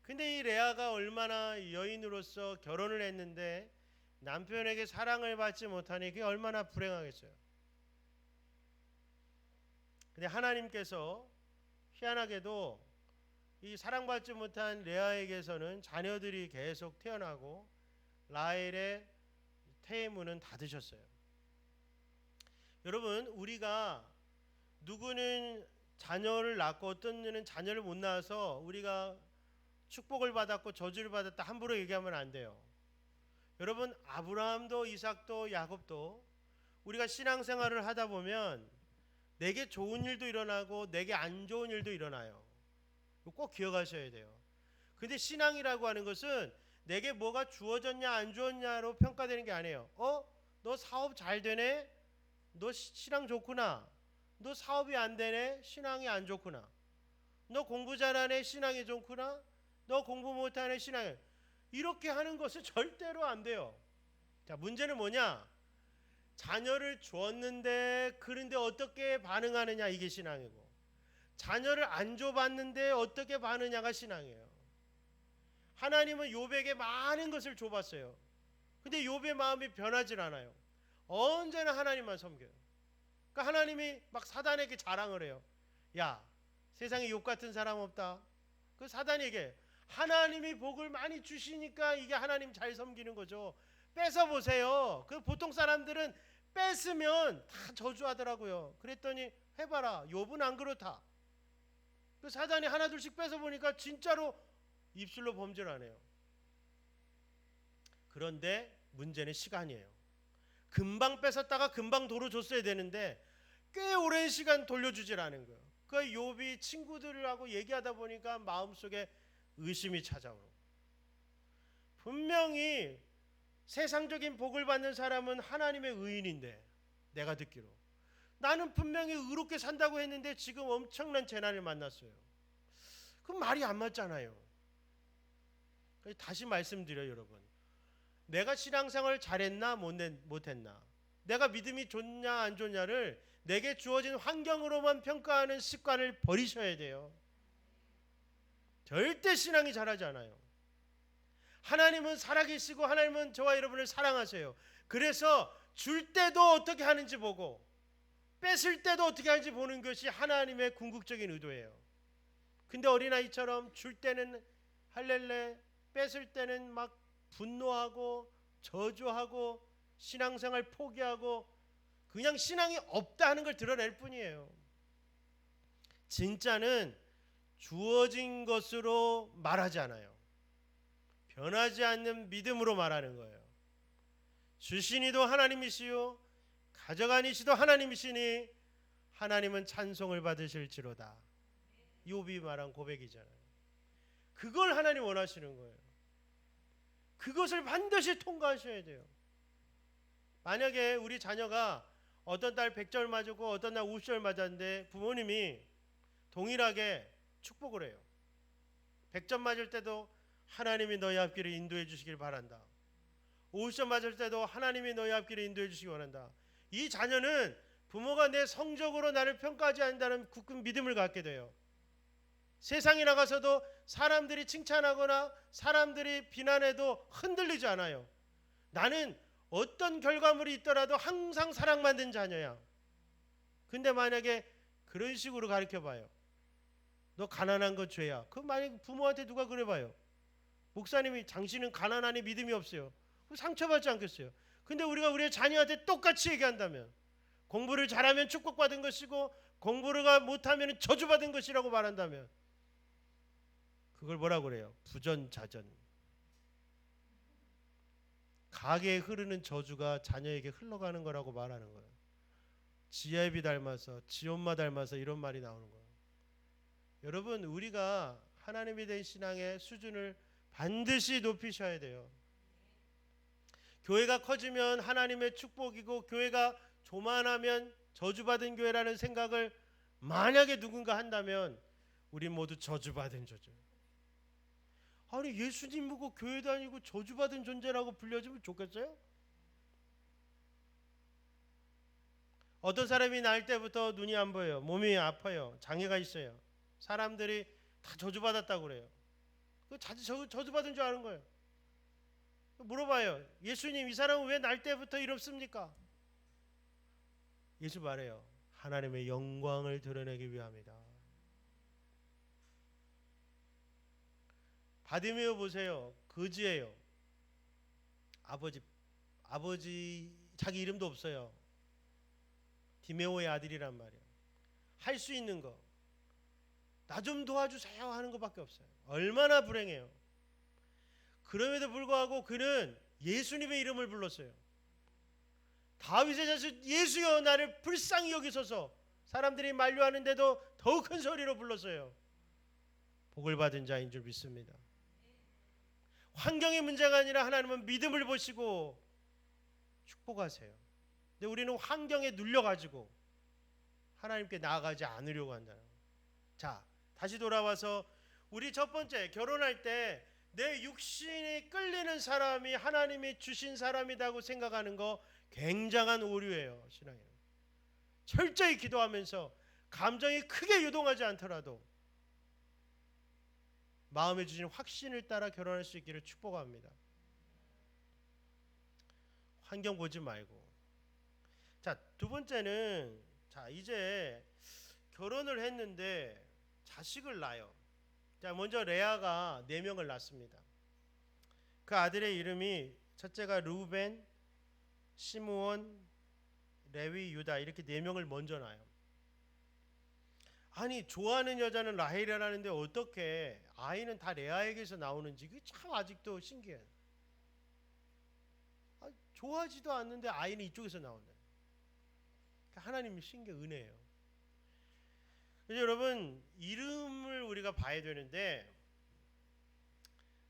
근데 이 레아가 얼마나 여인으로서 결혼을 했는데 남편에게 사랑을 받지 못하니 그게 얼마나 불행하겠어요. 근데 하나님께서 희한하게도 이 사랑받지 못한 레아에게서는 자녀들이 계속 태어나고 라헬의 태의 문은 닫으셨어요. 여러분, 우리가 누구는 자녀를 낳고 어떤 이는 자녀를 못 낳아서 우리가 축복을 받았고 저주를 받았다 함부로 얘기하면 안 돼요. 여러분, 아브라함도 이삭도 야곱도 우리가 신앙생활을 하다 보면 내게 좋은 일도 일어나고 내게 안 좋은 일도 일어나요. 꼭 기억하셔야 돼요. 근데 신앙이라고 하는 것은 내게 뭐가 주어졌냐 안 주었냐로 평가되는 게 아니에요. 너 사업 잘 되네? 너 신앙 좋구나. 너 사업이 안 되네, 신앙이 안 좋구나. 너 공부 잘하네, 신앙이 좋구나. 너 공부 못하네, 신앙이. 이렇게 하는 것은 절대로 안 돼요. 자, 문제는 뭐냐? 자녀를 주었는데 그런데 어떻게 반응하느냐, 이게 신앙이고, 자녀를 안 줘봤는데 어떻게 반응하냐가 신앙이에요. 하나님은 욥에게 많은 것을 줘봤어요. 근데 욥의 마음이 변하질 않아요. 언제나 하나님만 섬겨요. 그러니까 하나님이 막 사단에게 자랑을 해요. 야, 세상에 욥 같은 사람 없다. 그 사단에게 하나님이 복을 많이 주시니까 이게 하나님 잘 섬기는 거죠. 뺏어 보세요. 그 보통 사람들은 뺏으면 다 저주하더라고요. 그랬더니 해봐라, 욥은 안 그렇다. 그 사단이 하나 둘씩 뺏어 보니까 진짜로 입술로 범죄를 안 해요. 그런데 문제는 시간이에요. 금방 뺏었다가 금방 도로 줬어야 되는데 꽤 오랜 시간 돌려주질 않은 거예요. 그 욥이 친구들하고 얘기하다 보니까 마음속에 의심이 찾아오고, 분명히 세상적인 복을 받는 사람은 하나님의 의인인데, 내가 듣기로 나는 분명히 의롭게 산다고 했는데 지금 엄청난 재난을 만났어요. 그럼 말이 안 맞잖아요. 다시 말씀드려요, 여러분. 내가 신앙생활을 잘했나 못했나, 내가 믿음이 좋냐 안 좋냐를 내게 주어진 환경으로만 평가하는 습관을 버리셔야 돼요. 절대 신앙이 잘하지 않아요. 하나님은 살아계시고 하나님은 저와 여러분을 사랑하세요. 그래서 줄 때도 어떻게 하는지 보고 뺏을 때도 어떻게 하는지 보는 것이 하나님의 궁극적인 의도예요. 근데 어린아이처럼 줄 때는 할렐레, 뺏을 때는 막 분노하고 저주하고 신앙생활 포기하고 그냥 신앙이 없다 하는 걸 드러낼 뿐이에요. 진짜는 주어진 것으로 말하지 않아요. 변하지 않는 믿음으로 말하는 거예요. 주신 이도 하나님이시요 가져간 이시도 하나님이시니 하나님은 찬송을 받으실지로다. 욥이 말한 고백이잖아요. 그걸 하나님 원하시는 거예요. 그것을 반드시 통과하셔야 돼요. 만약에 우리 자녀가 어떤 달 100절 맞고 어떤 날 50절 맞았는데 부모님이 동일하게 축복을 해요. 100점 맞을 때도 하나님이 너희 앞길을 인도해 주시길 바란다. 50점 맞을 때도 하나님이 너희 앞길을 인도해 주시기 원한다. 이 자녀는 부모가 내 성적으로 나를 평가하지 않는다는 굳은 믿음을 갖게 돼요. 세상에 나가서도 사람들이 칭찬하거나 사람들이 비난해도 흔들리지 않아요. 나는 어떤 결과물이 있더라도 항상 사랑받는 자녀야. 근데 만약에 그런 식으로 가르쳐봐요. 너 가난한 거 죄야. 그럼 만약에 부모한테 누가 그래봐요. 목사님이 당신은 가난하니 믿음이 없어요. 그럼 상처받지 않겠어요? 근데 우리가 우리의 자녀한테 똑같이 얘기한다면, 공부를 잘하면 축복받은 것이고 공부를 못하면 저주받은 것이라고 말한다면, 그걸 뭐라고 그래요? 부전자전. 가게에 흐르는 저주가 자녀에게 흘러가는 거라고 말하는 거예요. 지혜비 닮아서 지엄마 닮아서 이런 말이 나오는 거예요. 여러분, 우리가 하나님에 대한 신앙의 수준을 반드시 높이셔야 돼요. 교회가 커지면 하나님의 축복이고 교회가 조만하면 저주받은 교회라는 생각을 만약에 누군가 한다면 우리 모두 저주받은 존재예요. 아니, 예수님 보고 교회 다니고 저주받은 존재라고 불려주면 좋겠어요? 어떤 사람이 날 때부터 눈이 안 보여요. 몸이 아파요. 장애가 있어요. 사람들이 다 저주받았다고 그래요. 저주받은 줄 아는 거예요. 물어봐요. 예수님, 이 사람은 왜 날 때부터 이렇습니까? 예수 말해요. 하나님의 영광을 드러내기 위함이다. 바디메오 보세요. 거지예요. 아버지 자기 이름도 없어요. 디메오의 아들이란 말이에요. 할 수 있는 거, 나 좀 도와주세요 하는 것밖에 없어요. 얼마나 불행해요. 그럼에도 불구하고 그는 예수님의 이름을 불렀어요. 다윗의 자식 예수여 나를 불쌍히 여기소서. 사람들이 만류하는데도 더욱 큰 소리로 불렀어요. 복을 받은 자인 줄 믿습니다. 환경의 문제가 아니라 하나님은 믿음을 보시고 축복하세요. 근데 우리는 환경에 눌려가지고 하나님께 나아가지 않으려고 한다는 거예요. 자, 다시 돌아와서 우리 첫 번째 결혼할 때 내 육신이 끌리는 사람이 하나님이 주신 사람이라고 생각하는 거 굉장한 오류예요. 신앙에는 철저히 기도하면서 감정이 크게 유동하지 않더라도 마음에 주신 확신을 따라 결혼할 수 있기를 축복합니다. 환경 보지 말고. 자, 두 번째는 자, 이제 결혼을 했는데 자식을 낳아요. 자, 먼저 레아가 4명을 낳습니다. 그 아들의 이름이 첫째가 루벤, 시므온, 레위, 유다 이렇게 4명을 먼저 낳아요. 아니, 좋아하는 여자는 라헬이라는데 어떻게 아이는 다 레아에게서 나오는지 그게 참 아직도 신기해요. 좋아하지도 않는데 아이는 이쪽에서 나온다. 하나님의 신기 은혜예요. 그래서 여러분 이름을 우리가 봐야 되는데,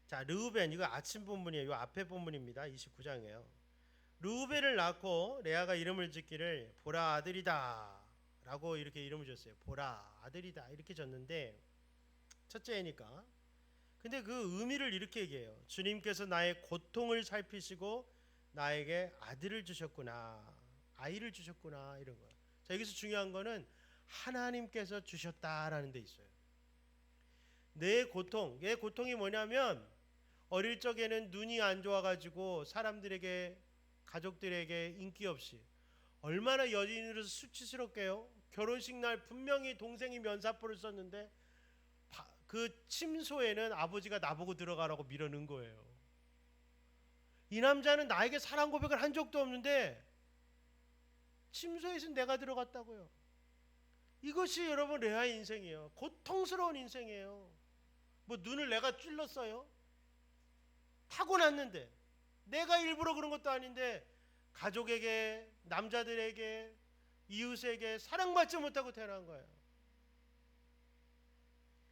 자, 르우벤, 이거 아침 본문이에요. 이 앞에 본문입니다. 29장이에요. 르우벤을 낳고 레아가 이름을 짓기를 보라 아들이다 라고 이렇게 이름을 줬어요. 보라 아들이다 이렇게 졌는데 첫째니까. 근데 그 의미를 이렇게 얘기해요. 주님께서 나의 고통을 살피시고 나에게 아들을 주셨구나, 아이를 주셨구나, 이런 거예요. 자, 여기서 중요한 거는 하나님께서 주셨다라는 데 있어요. 내 고통이 뭐냐면 어릴 적에는 눈이 안 좋아가지고 사람들에게, 가족들에게 인기 없이 얼마나 여인으로서 수치스럽게요. 결혼식 날 분명히 동생이 면사포를 썼는데 그 침소에는 아버지가 나보고 들어가라고 밀어넣은 거예요. 이 남자는 나에게 사랑 고백을 한 적도 없는데 침소에서 내가 들어갔다고요. 이것이 여러분 레아의 인생이에요. 고통스러운 인생이에요. 뭐 눈을 내가 찔렀어요? 타고났는데, 내가 일부러 그런 것도 아닌데 가족에게, 남자들에게, 이웃에게 사랑받지 못하고 태어난 거예요.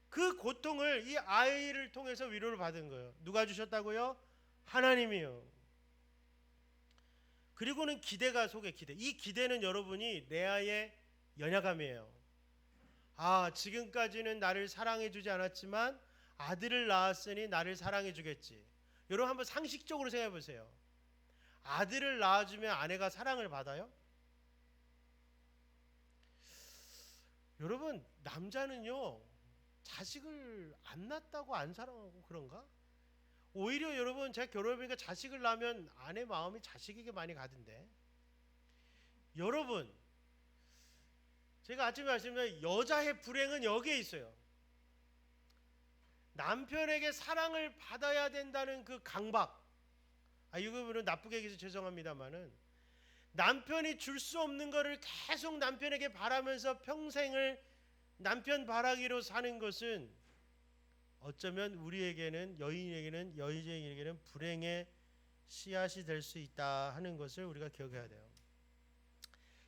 그 고통을 이 아이를 통해서 위로를 받은 거예요. 누가 주셨다고요? 하나님이요. 그리고는 기대가 속에 기대. 이 기대는 여러분이 레아의 연약함이에요. 아, 지금까지는 나를 사랑해 주지 않았지만 아들을 낳았으니 나를 사랑해 주겠지. 여러분 한번 상식적으로 생각해 보세요. 아들을 낳아주면 아내가 사랑을 받아요? 여러분, 남자는요 자식을 안 낳았다고 안 사랑하고 그런가? 오히려 여러분, 제가 결혼해보니까 자식을 낳으면 아내 마음이 자식에게 많이 가던데. 여러분, 제가 아침에 말씀드린 여자의 불행은 여기에 있어요. 남편에게 사랑을 받아야 된다는 그 강박. 이거는 나쁘게 얘기해서 죄송합니다만은, 남편이 줄 수 없는 거를 계속 남편에게 바라면서 평생을 남편 바라기로 사는 것은 어쩌면 우리에게는, 여인에게는 불행의 씨앗이 될 수 있다 하는 것을 우리가 기억해야 돼요.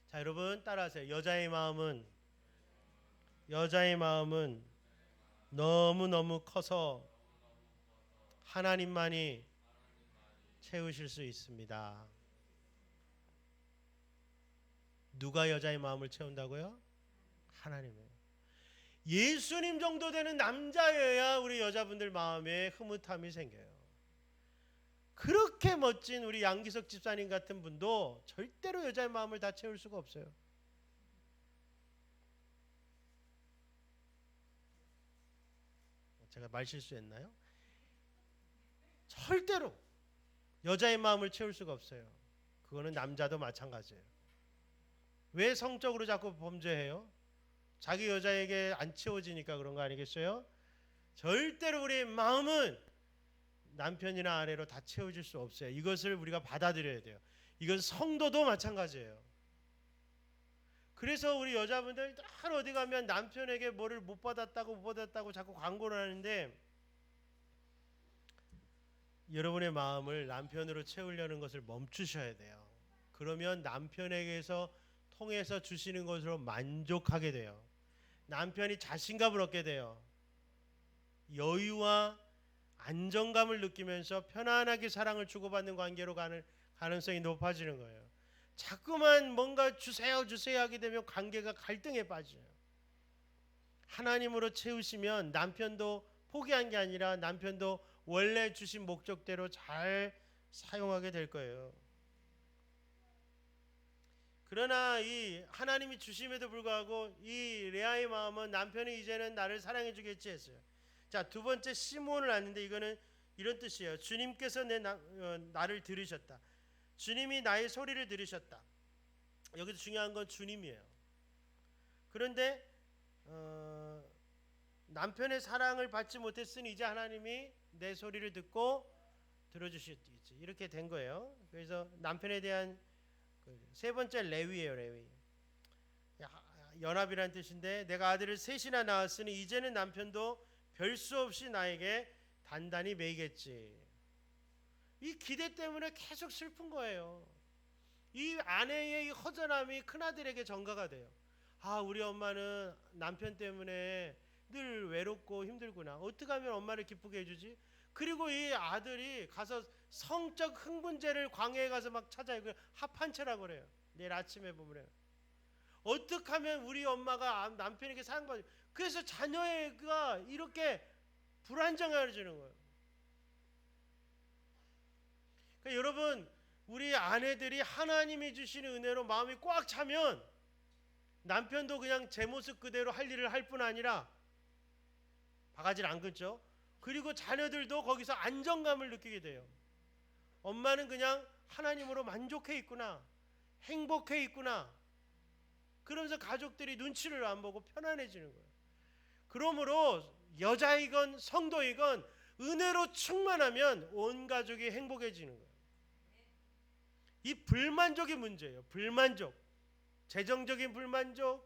자, 여러분 따라하세요. 여자의 마음은 너무너무 커서 하나님만이 채우실 수 있습니다. 누가 여자의 마음을 채운다고요? 하나님이에요. 예수님 정도 되는 남자여야 우리 여자분들 마음에 흐뭇함이 생겨요. 그렇게 멋진 우리 양기석 집사님 같은 분도 절대로 여자의 마음을 다 채울 수가 없어요. 제가 말 실수했나요? 절대로 여자의 마음을 채울 수가 없어요. 그거는 남자도 마찬가지예요. 왜 성적으로 자꾸 범죄해요? 자기 여자에게 안 채워지니까 그런 거 아니겠어요? 절대로 우리의 마음은 남편이나 아내로 다 채워질 수 없어요. 이것을 우리가 받아들여야 돼요. 이건 성도도 마찬가지예요. 그래서 우리 여자분들 늘 어디 가면 남편에게 뭐를 못 받았다고 자꾸 광고를 하는데, 여러분의 마음을 남편으로 채우려는 것을 멈추셔야 돼요. 그러면 남편에게서 통해서 주시는 것으로 만족하게 돼요. 남편이 자신감을 얻게 돼요. 여유와 안정감을 느끼면서 편안하게 사랑을 주고받는 관계로 가는 가능성이 높아지는 거예요. 자꾸만 뭔가 주세요 주세요 하게 되면 관계가 갈등에 빠져요. 하나님으로 채우시면 남편도 포기한 게 아니라 남편도 원래 주신 목적대로 잘 사용하게 될 거예요. 그러나 이 하나님이 주심에도 불구하고 이 레아의 마음은 남편이 이제는 나를 사랑해 주겠지 했어요. 자, 두 번째 시몬을 낳는데 이거는 이런 뜻이에요. 주님께서 나를 들으셨다. 주님이 나의 소리를 들으셨다. 여기서 중요한 건 주님이에요. 그런데 남편의 사랑을 받지 못했으니 이제 하나님이 내 소리를 듣고 들어주시겠지. 이렇게 된 거예요. 그래서 남편에 대한 세 번째 레위예요. 레위. 연합이란 뜻인데 내가 아들을 셋이나 낳았으니 이제는 남편도 별 수 없이 나에게 단단히 매이겠지. 이 기대 때문에 계속 슬픈 거예요. 이 아내의 이 허전함이 큰아들에게 전가가 돼요. 아, 우리 엄마는 남편 때문에 늘 외롭고 힘들구나. 어떻게 하면 엄마를 기쁘게 해주지? 그리고 이 아들이 가서 성적 흥분제를 광야에 가서 막 찾아요. 합한채라고 그래요. 내일 아침에 보면 어떻게 하면 우리 엄마가 남편에게 사랑받지? 그래서 자녀가 이렇게 불안정해지는 거예요. 그러니까 여러분, 우리 아내들이 하나님이 주시는 은혜로 마음이 꽉 차면 남편도 그냥 제 모습 그대로 할 일을 할 뿐 아니라 바가지를 안 긋죠. 그리고 자녀들도 거기서 안정감을 느끼게 돼요. 엄마는 그냥 하나님으로 만족해 있구나, 행복해 있구나. 그러면서 가족들이 눈치를 안 보고 편안해지는 거예요. 그러므로 여자이건 성도이건 은혜로 충만하면 온 가족이 행복해지는 거예요. 이 불만족이 문제예요. 불만족, 재정적인 불만족,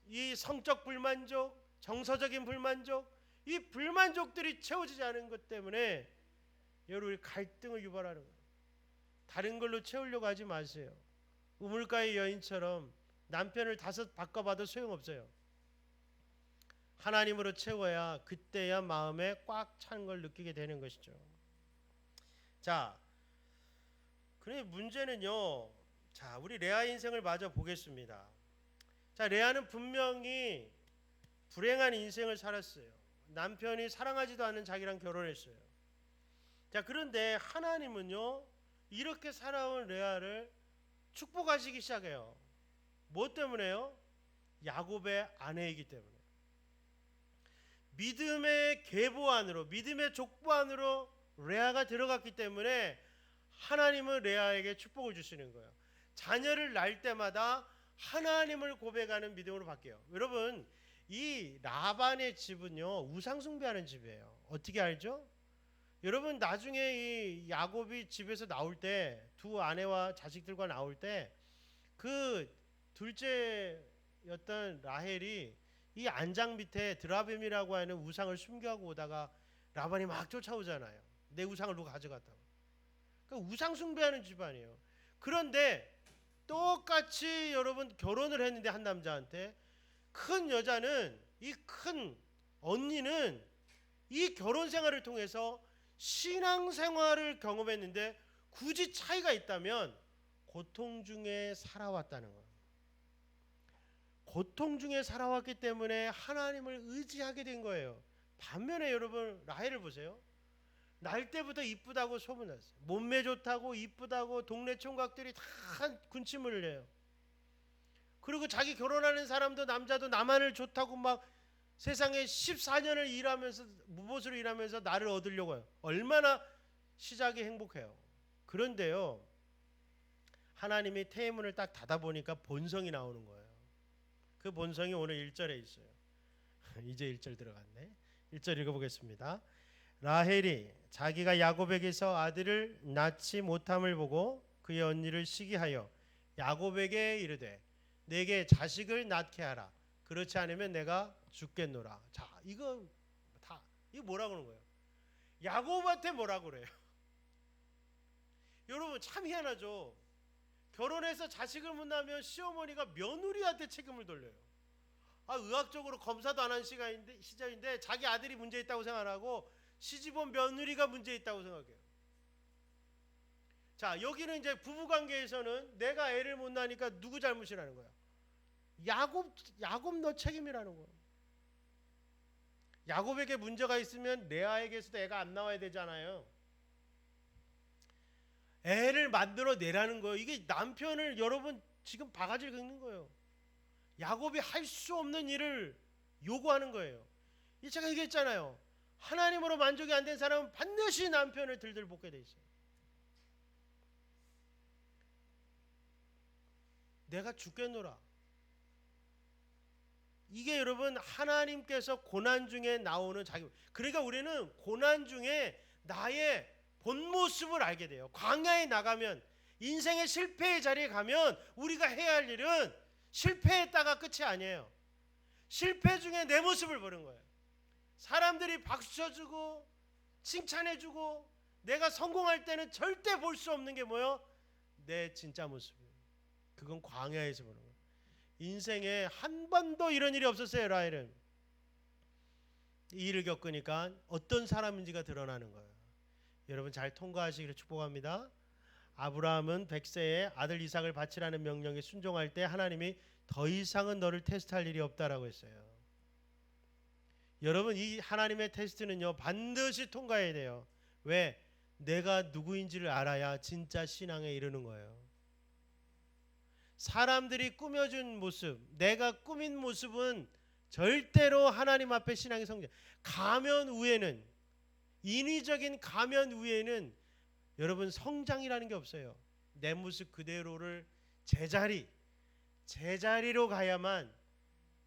이 성적 불만족, 정서적인 불만족, 이 불만족들이 채워지지 않은 것 때문에 여러분 갈등을 유발하는 거예요. 다른 걸로 채우려고 하지 마세요. 우물가의 여인처럼 남편을 5 바꿔봐도 소용없어요. 하나님으로 채워야 그때야 마음에 꽉 찬 걸 느끼게 되는 것이죠. 자, 그런데 문제는요. 자, 우리 레아 인생을 마저 보겠습니다. 자, 레아는 분명히 불행한 인생을 살았어요. 남편이 사랑하지도 않은 자기랑 결혼했어요. 자, 그런데 하나님은요, 이렇게 살아온 레아를 축복하시기 시작해요. 뭐 때문에요? 야곱의 아내이기 때문에. 믿음의 계보 안으로, 믿음의 족보 안으로 레아가 들어갔기 때문에 하나님은 레아에게 축복을 주시는 거예요. 자녀를 낳을 때마다 하나님을 고백하는 믿음으로 바뀌어요. 여러분, 이 라반의 집은요, 우상 숭배하는 집이에요. 어떻게 알죠? 여러분, 나중에 이 야곱이 집에서 나올 때, 두 아내와 자식들과 나올 때 그 둘째였던 라헬이 이 안장 밑에 드라빔이라고 하는 우상을 숨겨하고 오다가 라반이 막 쫓아오잖아요. 내 우상을 누가 가져갔다고. 그러니까 우상 숭배하는 집안이에요. 그런데 똑같이 여러분 결혼을 했는데 한 남자한테 큰 여자는, 이 큰 언니는 이 결혼 생활을 통해서 신앙 생활을 경험했는데 굳이 차이가 있다면 고통 중에 살아왔다는 거예요. 고통 중에 살아왔기 때문에 하나님을 의지하게 된 거예요. 반면에 여러분 라헬을 보세요. 날 때부터 이쁘다고 소문났어요. 몸매 좋다고 이쁘다고 동네 총각들이 다 군침을 흘려요. 그리고 자기 결혼하는 사람도 남자도 나만을 좋다고 막 세상에 14년을 일하면서 무보수로 일하면서 나를 얻으려고 해요. 얼마나 시작이 행복해요. 그런데요, 하나님이 태문을 딱 닫아보니까 본성이 나오는 거예요. 그 본성이 오늘 1절에 있어요. 이제 1절 들어갔네. 1절 읽어보겠습니다. 라헬이 자기가 야곱에게서 아들을 낳지 못함을 보고 그의 언니를 시기하여 야곱에게 이르되 내게 자식을 낳게 하라. 그렇지 않으면 내가 죽겠노라. 자, 이거 뭐라고 하는 거예요? 야곱한테 뭐라고 그래요? 여러분 참 희한하죠. 결혼해서 자식을 못 낳으면 시어머니가 며느리한테 책임을 돌려요. 의학적으로 검사도 안 한 시절인데 자기 아들이 문제 있다고 생각하고 시집온 며느리가 문제 있다고 생각해요. 자, 여기는 이제 부부 관계에서는 내가 애를 못 낳으니까 누구 잘못이라는 거야? 야곱 너 책임이라는 거야. 야곱에게 문제가 있으면 레아에게서도 애가 안 나와야 되잖아요. 애를 만들어 내라는 거예요. 이게 남편을 여러분 지금 바가지를 긁는 거예요. 야곱이 할 수 없는 일을 요구하는 거예요. 이 제가 얘기했잖아요. 하나님으로 만족이 안 된 사람은 반드시 남편을 들들 볶게 돼 있어요. 내가 죽겠노라. 이게 여러분 하나님께서 고난 중에 나오는 자기. 그러니까 우리는 고난 중에 나의 본 모습을 알게 돼요. 광야에 나가면, 인생의 실패의 자리에 가면 우리가 해야 할 일은 실패했다가 끝이 아니에요. 실패 중에 내 모습을 보는 거예요. 사람들이 박수 쳐주고 칭찬해주고 내가 성공할 때는 절대 볼 수 없는 게 뭐예요? 내 진짜 모습이에요. 그건 광야에서 보는 거예요. 인생에 한 번도 이런 일이 없었어요. 라헬은 이 일을 겪으니까 어떤 사람인지가 드러나는 거예요. 여러분 잘 통과하시기를 축복합니다. 아브라함은 100세에 아들 이삭을 바치라는 명령에 순종할 때 하나님이 더 이상은 너를 테스트할 일이 없다라고 했어요. 여러분 이 하나님의 테스트는요 반드시 통과해야 돼요. 왜? 내가 누구인지를 알아야 진짜 신앙에 이르는 거예요. 사람들이 꾸며준 모습, 내가 꾸민 모습은 절대로 하나님 앞에 신앙의 성장. 가면 위에는, 인위적인 가면 위에는 여러분 성장이라는 게 없어요. 내 모습 그대로를 제자리로 가야만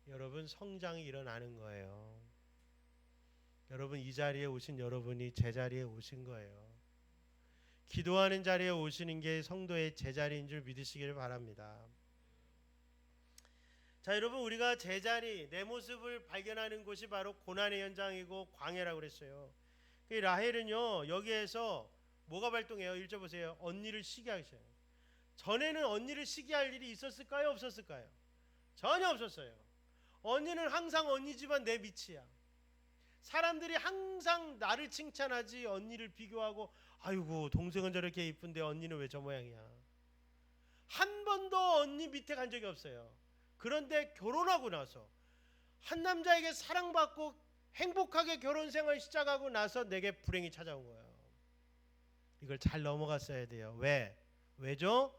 여러분 성장이 일어나는 거예요. 여러분 이 자리에 오신 여러분이 제자리에 오신 거예요. 기도하는 자리에 오시는 게 성도의 제자리인 줄 믿으시기를 바랍니다. 자, 여러분 우리가 제자리, 내 모습을 발견하는 곳이 바로 고난의 현장이고 광야라고 그랬어요. 그 라헬은요 여기에서 뭐가 발동해요? 1절 보세요. 언니를 시기하셔요. 전에는 언니를 시기할 일이 있었을까요? 없었을까요? 전혀 없었어요. 언니는 항상 언니지만 내 밑이야. 사람들이 항상 나를 칭찬하지 언니를 비교하고 아이고 동생은 저렇게 이쁜데 언니는 왜 저 모양이야. 한 번도 언니 밑에 간 적이 없어요. 그런데 결혼하고 나서 한 남자에게 사랑받고 행복하게 결혼 생활 시작하고 나서 내게 불행이 찾아온 거예요. 이걸 잘 넘어갔어야 돼요. 왜죠?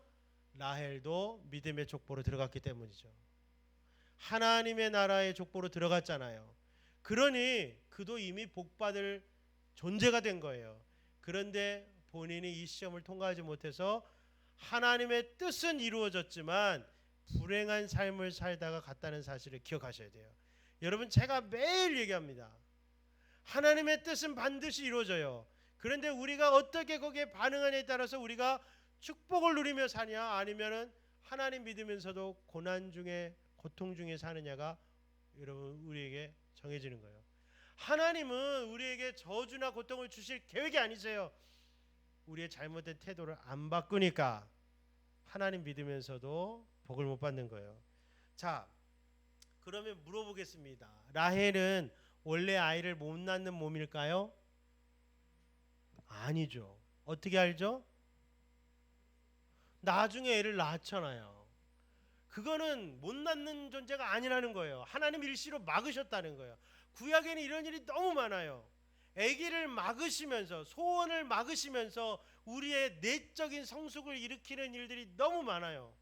라헬도 믿음의 족보로 들어갔기 때문이죠. 하나님의 나라의 족보로 들어갔잖아요. 그러니 그도 이미 복받을 존재가 된 거예요. 그런데 본인이 이 시험을 통과하지 못해서 하나님의 뜻은 이루어졌지만 불행한 삶을 살다가 갔다는 사실을 기억하셔야 돼요. 여러분 제가 매일 얘기합니다. 하나님의 뜻은 반드시 이루어져요. 그런데 우리가 어떻게 거기에 반응하냐에 따라서 우리가 축복을 누리며 사냐 아니면은 하나님 믿으면서도 고난 중에 고통 중에 사느냐가 여러분 우리에게 정해지는 거예요. 하나님은 우리에게 저주나 고통을 주실 계획이 아니세요. 우리의 잘못된 태도를 안 바꾸니까 하나님 믿으면서도 복을 못 받는 거예요. 자, 그러면 물어보겠습니다. 라헬은 원래 아이를 못 낳는 몸일까요? 아니죠. 어떻게 알죠? 나중에 애를 낳았잖아요. 그거는 못 낳는 존재가 아니라는 거예요. 하나님 일시로 막으셨다는 거예요. 구약에는 이런 일이 너무 많아요. 아기를 막으시면서 소원을 막으시면서 우리의 내적인 성숙을 일으키는 일들이 너무 많아요.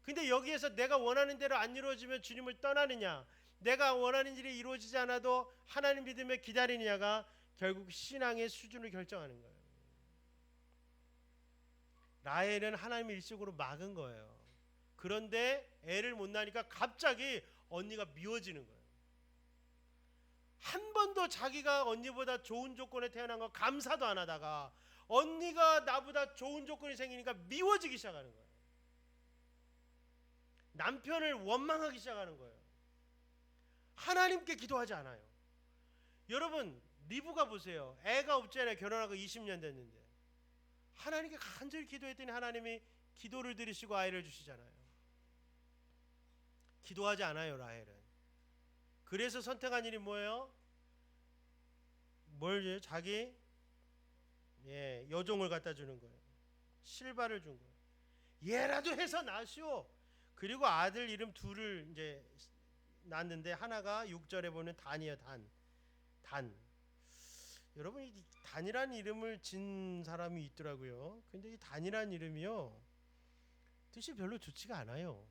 근데 여기에서 내가 원하는 대로 안 이루어지면 주님을 떠나느냐, 내가 원하는 일이 이루어지지 않아도 하나님 믿으며 기다리느냐가 결국 신앙의 수준을 결정하는 거예요. 라헬은 하나님 일식으로 막은 거예요. 그런데 애를 못 낳으니까 갑자기 언니가 미워지는 거예요. 한 번도 자기가 언니보다 좋은 조건에 태어난 거 감사도 안 하다가 언니가 나보다 좋은 조건이 생기니까 미워지기 시작하는 거예요. 남편을 원망하기 시작하는 거예요. 하나님께 기도하지 않아요. 여러분 리브가 보세요. 애가 없잖아요. 결혼하고 20년 됐는데 하나님께 간절히 기도했더니 하나님이 기도를 들으시고 아이를 주시잖아요. 기도하지 않아요. 라헬은. 그래서 선택한 일이 뭐예요? 자기 여종을 갖다 주는 거예요. 실바를 준 거예요. 얘라도 해서 낳으시오. 그리고 아들 이름 둘을 이제 낳았는데 하나가 6절에 보면 단이에요. 단. 여러분 이 단이라는 이름을 진 사람이 있더라고요. 근데 이 단이라는 이름이요 뜻이 별로 좋지가 않아요.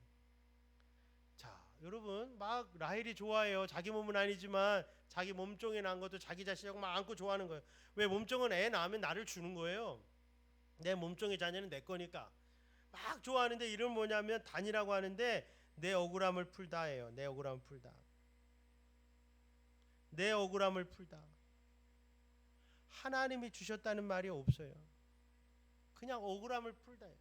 자, 여러분 막 라헬이 좋아해요. 자기 몸은 아니지만 자기 몸종에 난 것도 자기 자신하고 막 안고 좋아하는 거예요. 왜? 몸종은 애 낳으면 나를 주는 거예요. 내 몸종의 자녀는 내 거니까 막 좋아하는데 이름은 뭐냐면 단이라고 하는데 내 억울함을 풀다예요. 내 억울함을 풀다. 내 억울함을 풀다. 하나님이 주셨다는 말이 없어요. 그냥 억울함을 풀다예요.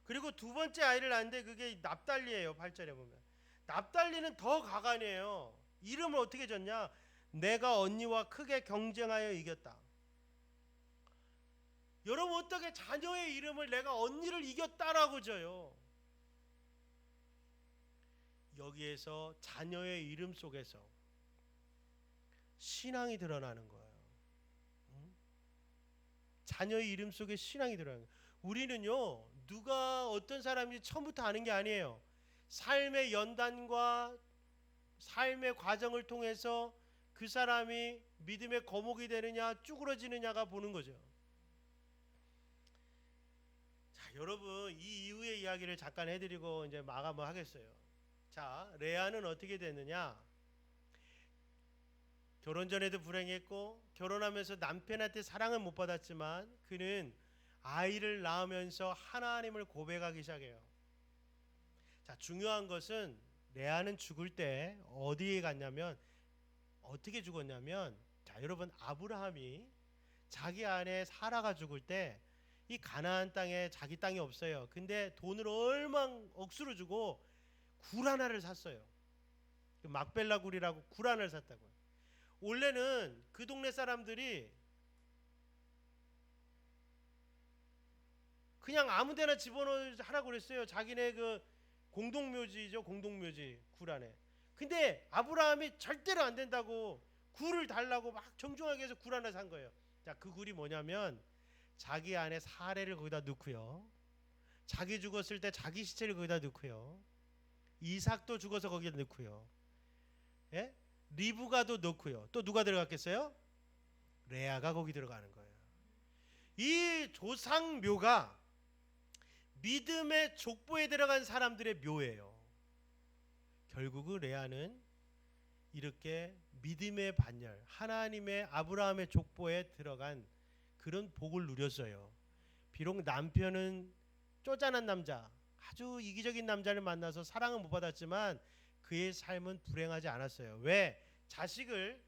그리고 두 번째 아이를 낳는데 그게 납달리예요. 8절에 보면 납달리는 더 가관이에요. 이름을 어떻게 졌냐? 내가 언니와 크게 경쟁하여 이겼다. 여러분 어떻게 자녀의 이름을 내가 언니를 이겼다라고 져요? 여기에서 자녀의 이름 속에서 신앙이 드러나는 거예요. 자녀의 이름 속에 신앙이 드러나는 거예요. 우리는요 누가 어떤 사람인지 처음부터 아는 게 아니에요. 삶의 연단과 삶의 과정을 통해서 그 사람이 믿음의 거목이 되느냐 쭈그러지느냐가 보는 거죠. 자, 여러분 이 이후의 이야기를 잠깐 해드리고 이제 마감을 하겠어요. 자, 레아는 어떻게 됐느냐? 결혼 전에도 불행했고 결혼하면서 남편한테 사랑은 못 받았지만 그는 아이를 낳으면서 하나님을 고백하기 시작해요. 자, 중요한 것은 레아는 죽을 때 어디에 갔냐면 어떻게 죽었냐면 자, 여러분 아브라함이 자기 아내 사라가 죽을 때 이 가나안 땅에 자기 땅이 없어요. 근데 돈을 얼마 억수로 주고 굴 하나를 샀어요. 막벨라 굴이라고 굴 하나를 샀다고요. 원래는 그 동네 사람들이 그냥 아무데나 집어넣으라고 그랬어요. 자기네 그 공동묘지죠. 공동묘지 굴 안에. 근데 아브라함이 절대로 안 된다고 굴을 달라고 막 정중하게 해서 굴 하나 산 거예요. 자, 그 굴이 뭐냐면 자기 아내 사례를 거기다 넣고요. 자기 죽었을 때 자기 시체를 거기다 넣고요. 이삭도 죽어서 거기다 넣고요. 예? 리브가도 넣고요. 또 누가 들어갔겠어요? 레아가 거기 들어가는 거예요. 이 조상묘가 믿음의 족보에 들어간 사람들의 묘예요. 결국은 레아는 이렇게 믿음의 반열, 하나님의 아브라함의 족보에 들어간 그런 복을 누렸어요. 비록 남편은 쪼잔한 남자, 아주 이기적인 남자를 만나서 사랑은 못 받았지만 그의 삶은 불행하지 않았어요. 왜? 자식을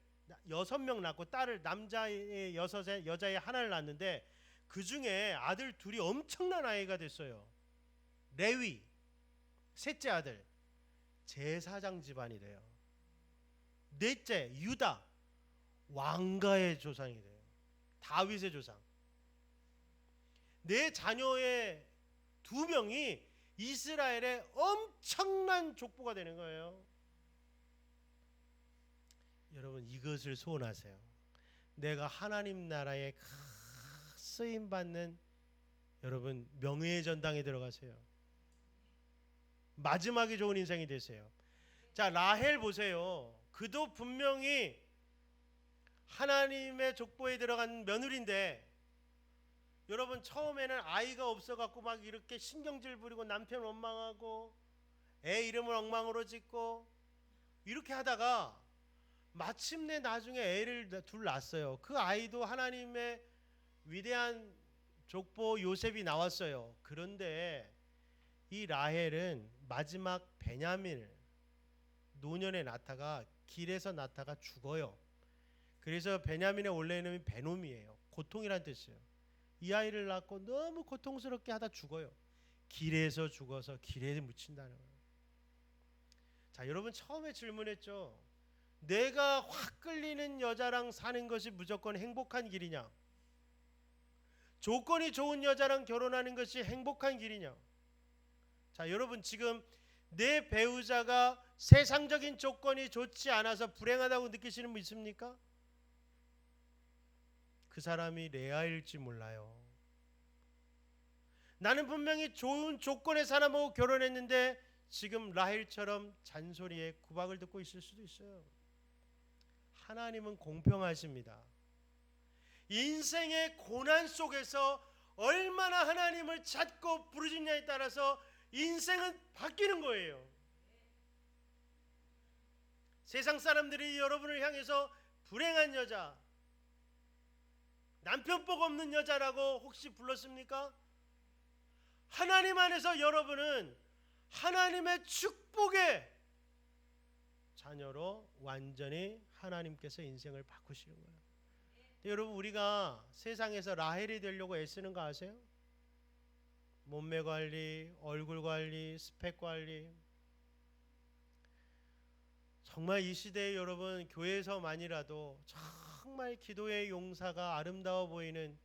6명 낳고 딸을 남자의 6에 여자의 하나를 낳았는데 그 중에 아들 둘이 엄청난 아이가 됐어요. 레위 셋째 아들 제사장 집안이 돼요. 넷째 유다 왕가의 조상이 돼요. 다윗의 조상. 내 자녀의 2명이 이스라엘의 엄청난 족보가 되는 거예요. 여러분 이것을 소원하세요. 내가 하나님 나라에 쓰임 받는 여러분 명예의 전당에 들어가세요. 마지막에 좋은 인생이 되세요. 자, 라헬 보세요. 그도 분명히 하나님의 족보에 들어간 며느리인데 여러분 처음에는 아이가 없어갖고 막 이렇게 신경질 부리고 남편 원망하고 애 이름을 엉망으로 짓고 이렇게 하다가 마침내 나중에 애를 둘 낳았어요. 그 아이도 하나님의 위대한 족보 요셉이 나왔어요. 그런데 이 라헬은 마지막 베냐민을 노년에 낳다가 길에서 낳다가 죽어요. 그래서 베냐민의 원래 이름이 베놈이에요. 고통이란 뜻이에요. 이 아이를 낳고 너무 고통스럽게 하다 죽어요. 길에서 죽어서 길에 묻힌다는 거예요. 자, 여러분 처음에 질문했죠. 내가 확 끌리는 여자랑 사는 것이 무조건 행복한 길이냐? 조건이 좋은 여자랑 결혼하는 것이 행복한 길이냐? 자, 여러분 지금 내 배우자가 세상적인 조건이 좋지 않아서 불행하다고 느끼시는 분 있습니까? 그 사람이 레아일지 몰라요. 나는 분명히 좋은 조건의 사람하고 결혼했는데 지금 라헬처럼 잔소리에 구박을 듣고 있을 수도 있어요. 하나님은 공평하십니다. 인생의 고난 속에서 얼마나 하나님을 찾고 부르짖냐에 따라서 인생은 바뀌는 거예요. 세상 사람들이 여러분을 향해서 불행한 여자, 남편 복 없는 여자라고 혹시 불렀습니까? 하나님 안에서 여러분은 하나님의 축복의 자녀로 완전히 하나님께서 인생을 바꾸시는 거예요. 여러분, 우리가 세상에서 라헬이 되려고 애쓰는 거 아세요? 몸매 관리, 얼굴 관리, 스펙 관리. 정말 이 시대에 여러분, 교회에서만이라도 정말 기도의 용사가 아름다워 보이는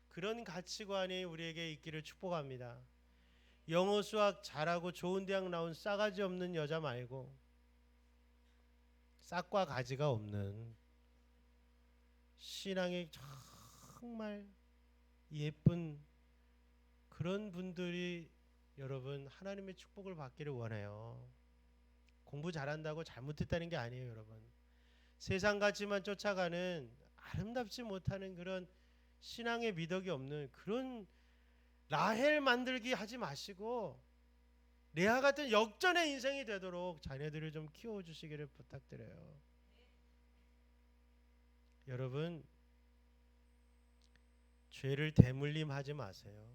그런 가치관이 우리에게 있기를 축복합니다. 영어 수학 잘하고 좋은 대학 나온 싸가지 없는 여자 말고 싹과 가지가 없는 신앙이 정말 예쁜 그런 분들이 여러분 하나님의 축복을 받기를 원해요. 공부 잘한다고 잘못했다는 게 아니에요, 여러분. 세상 가치만 쫓아가는 아름답지 못하는 그런 신앙의 미덕이 없는 그런 라헬 만들기 하지 마시고 레아 같은 역전의 인생이 되도록 자녀들을 좀 키워주시기를 부탁드려요. 여러분, 죄를 대물림하지 마세요.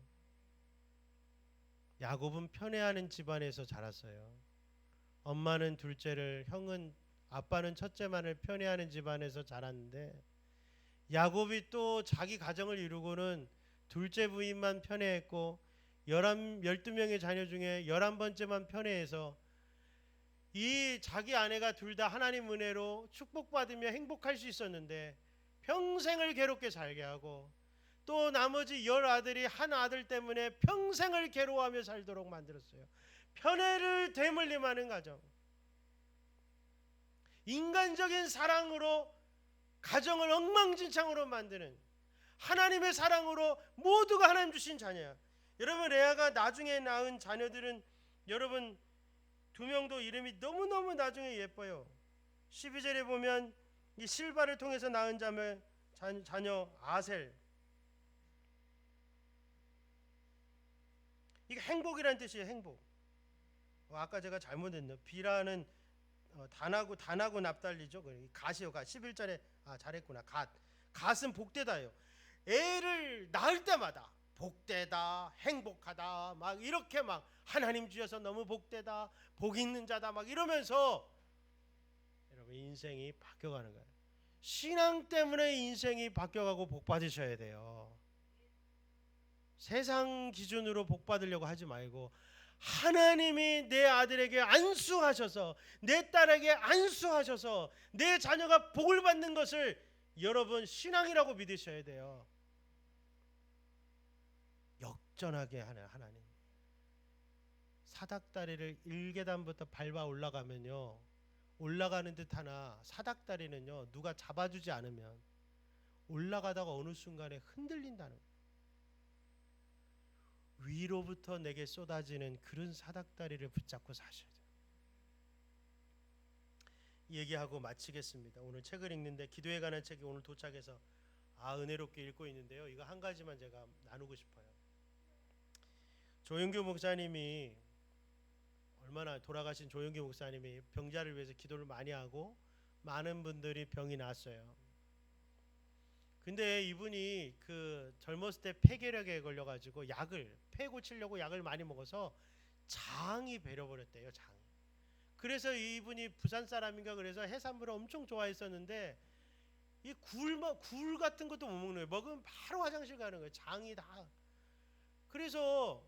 야곱은 편애하는 집안에서 자랐어요. 엄마는 둘째를, 형은, 아빠는 첫째만을 편애하는 집안에서 자랐는데 야곱이 또 자기 가정을 이루고는 둘째 부인만 편애했고 12명의 자녀 중에 11번째만 편애해서 이 자기 아내가 둘 다 하나님 은혜로 축복받으며 행복할 수 있었는데 평생을 괴롭게 살게 하고 또 나머지 10아들이 한 아들 때문에 평생을 괴로워하며 살도록 만들었어요. 편애를 대물림하는 가정, 인간적인 사랑으로 가정을 엉망진창으로 만드는 하나님의 사랑으로 모두가 하나님 주신 자녀야. 여러분, 레아가 나중에 낳은 자녀들은 여러분 2명도 이름이 너무너무 나중에 예뻐요. 12절에 보면 이 실바를 통해서 낳은 자녀 아셀, 이게 행복이라는 뜻이에요. 행복. 아까 제가 잘못했네요. 비라는 단하고 납달리죠. 갓이요. 갓. 11절에 잘했구나. 갓은 복되다요. 애를 낳을 때마다 복되다, 행복하다, 막 이렇게 막 하나님 주셔서 너무 복되다, 복 있는 자다, 막 이러면서 여러분 인생이 바뀌어가는 거예요. 신앙 때문에 인생이 바뀌어가고 복 받으셔야 돼요. 세상 기준으로 복 받으려고 하지 말고 하나님이 내 아들에게 안수하셔서 내 딸에게 안수하셔서 내 자녀가 복을 받는 것을 여러분 신앙이라고 믿으셔야 돼요. 역전하게 하는 하나님. 사닥다리를 1계단부터 밟아 올라가면요, 올라가는 듯 하나 사닥다리는요 누가 잡아주지 않으면 올라가다가 어느 순간에 흔들린다는 거예요. 위로부터 내게 쏟아지는 그런 사닥다리를 붙잡고 사셔야 돼요. 얘기하고 마치겠습니다. 오늘 책을 읽는데 기도에 관한 책이 오늘 도착해서 은혜롭게 읽고 있는데요. 이거 한 가지만 제가 나누고 싶어요. 조영규 목사님이 얼마나 돌아가신 조영규 목사님이 병자를 위해서 기도를 많이 하고 많은 분들이 병이 났어요. 근데 이분이 그 젊었을 때 폐결핵에 걸려가지고 폐 고치려고 약을 많이 먹어서 장이 배려버렸대요. 장. 그래서 이분이 부산 사람인가 그래서 해산물을 엄청 좋아했었는데 이 굴 같은 것도 못 먹는 거예요. 먹으면 바로 화장실 가는 거예요. 장이 다. 그래서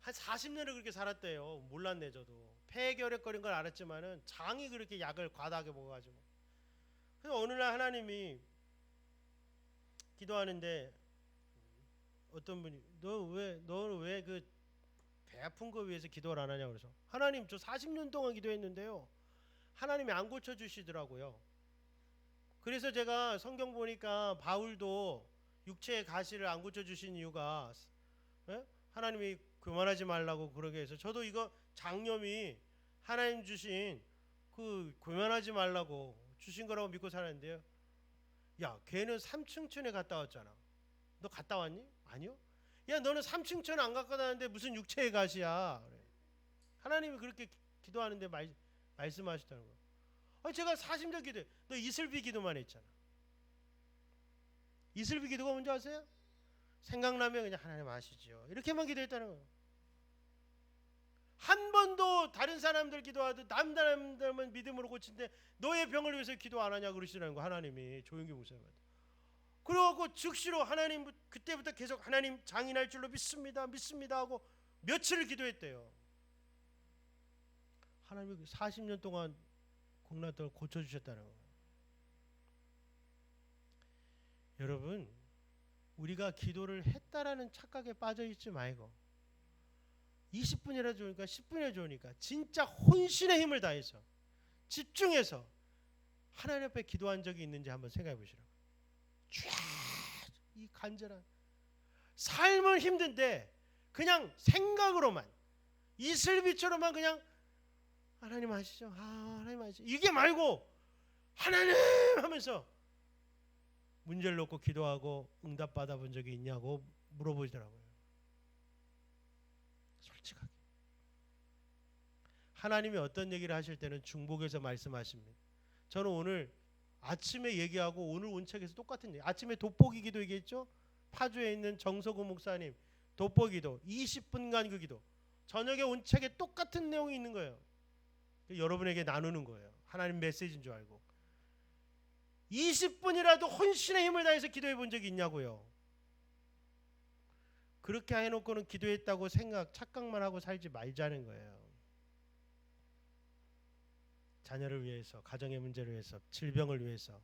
한 40년을 그렇게 살았대요. 몰랐네 저도. 폐결핵 걸린 걸 알았지만은 장이 그렇게 약을 과다하게 먹어가지고. 그래서 어느 날 하나님이 기도하는데 어떤 분이 너는 왜 그 배 아픈 거 위해서 기도를 안 하냐고 그래서 하나님 저 40년 동안 기도했는데요. 하나님이 안 고쳐 주시더라고요. 그래서 제가 성경 보니까 바울도 육체의 가시를 안 고쳐 주신 이유가 예? 하나님이 교만하지 말라고 그러게 해서 저도 이거 장염이 하나님 주신 그 교만하지 말라고 주신 거라고 믿고 살았는데요. 야, 걔는 삼층천에 갔다 왔잖아. 너 갔다 왔니? 아니요. 야, 너는 삼층천 안 갔다 왔는데 무슨 육체의 가시야. 그래. 하나님이 그렇게 기도하는데 말씀하시다는 거야. 아니, 제가 사심적 기도해. 너 이슬비 기도만 했잖아. 이슬비 기도가 뭔지 아세요? 생각나면 그냥 하나님 아시죠. 이렇게만 기도했다는 거예요. 한 번도 다른 사람들 기도하듯 남사람들만 믿음으로 고친데 너의 병을 위해서 기도 안 하냐 그러시라는 거 하나님이 조용기 목사님한테. 그래갖고 즉시로 하나님 그때부터 계속 하나님 장인할 줄로 믿습니다 하고 며칠을 기도했대요. 하나님이 40년 동안 공란병을 고쳐주셨다는 거예요. 여러분, 우리가 기도를 했다라는 착각에 빠져있지 말고 20분이라 좋으니까 10분이라 좋으니까 진짜 혼신의 힘을 다해서 집중해서 하나님 앞에 기도한 적이 있는지 한번 생각해 보시라고. 이 간절한 삶은 힘든데 그냥 생각으로만 이슬비처럼만 그냥 하나님 아시죠? 하나님 아시죠? 이게 말고 하나님 하면서 문제를 놓고 기도하고 응답 받아본 적이 있냐고 물어보시더라고요. 솔직하게. 하나님이 어떤 얘기를 하실 때는 중복해서 말씀하십니다. 저는 오늘 아침에 얘기하고 오늘 온 책에서 똑같은 얘기. 아침에 돋보기 기도 얘기했죠. 파주에 있는 정석우 목사님 돋보기 기도 20분간 그 기도. 저녁에 온 책에 똑같은 내용이 있는 거예요. 여러분에게 나누는 거예요. 하나님 메시지인 줄 알고. 20분이라도 혼신의 힘을 다해서 기도해 본 적이 있냐고요. 그렇게 해놓고는 기도했다고 착각만 하고 살지 말자는 거예요. 자녀를 위해서, 가정의 문제를 위해서, 질병을 위해서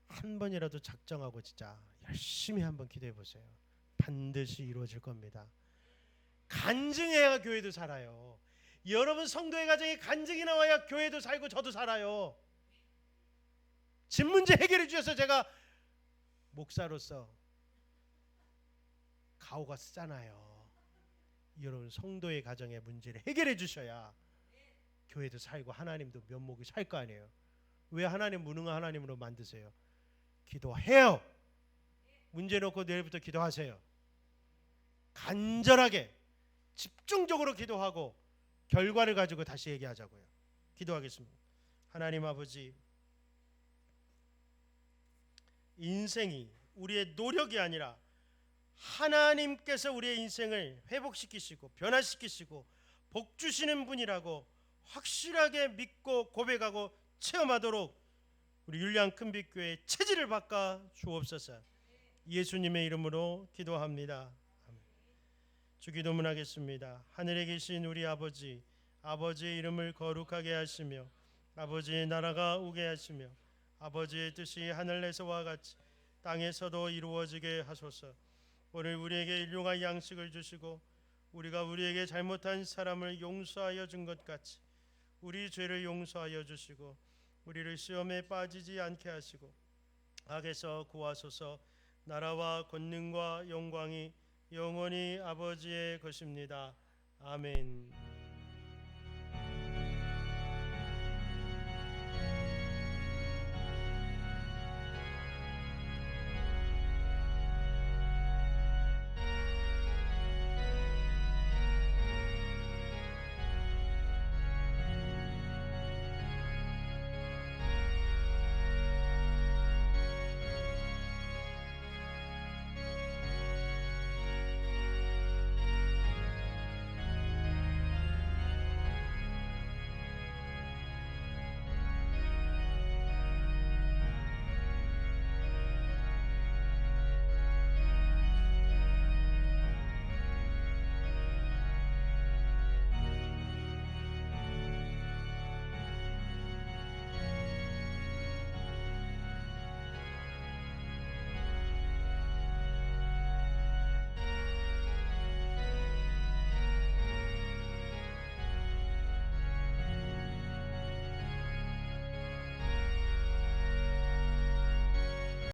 한 번이라도 작정하고 진짜 열심히 한번 기도해 보세요. 반드시 이루어질 겁니다. 간증해야 교회도 살아요. 여러분 성도의 가정에 간증이 나와야 교회도 살고 저도 살아요. 집 문제 해결해 주셔서 제가 목사로서 가오가 쓰잖아요. 여러분 성도의 가정의 문제를 해결해 주셔야 교회도 살고 하나님도 면목이 살 거 아니에요. 왜 하나님 무능한 하나님으로 만드세요? 기도해요. 문제 놓고 내일부터 기도하세요. 간절하게 집중적으로 기도하고 결과를 가지고 다시 얘기하자고요. 기도하겠습니다. 하나님 아버지, 인생이 우리의 노력이 아니라 하나님께서 우리의 인생을 회복시키시고 변화시키시고 복 주시는 분이라고 확실하게 믿고 고백하고 체험하도록 우리 율량 큰빛교회 체질을 바꿔 주옵소서. 예수님의 이름으로 기도합니다. 주 기도문하겠습니다. 하늘에 계신 우리 아버지, 아버지의 이름을 거룩하게 하시며 아버지의 나라가 오게 하시며 아버지의 뜻이 하늘에서와 같이 땅에서도 이루어지게 하소서. 오늘 우리에게 일용할 양식을 주시고 우리가 우리에게 잘못한 사람을 용서하여 준 것 같이 우리 죄를 용서하여 주시고 우리를 시험에 빠지지 않게 하시고 악에서 구하소서. 나라와 권능과 영광이 영원히 아버지의 것입니다. 아멘.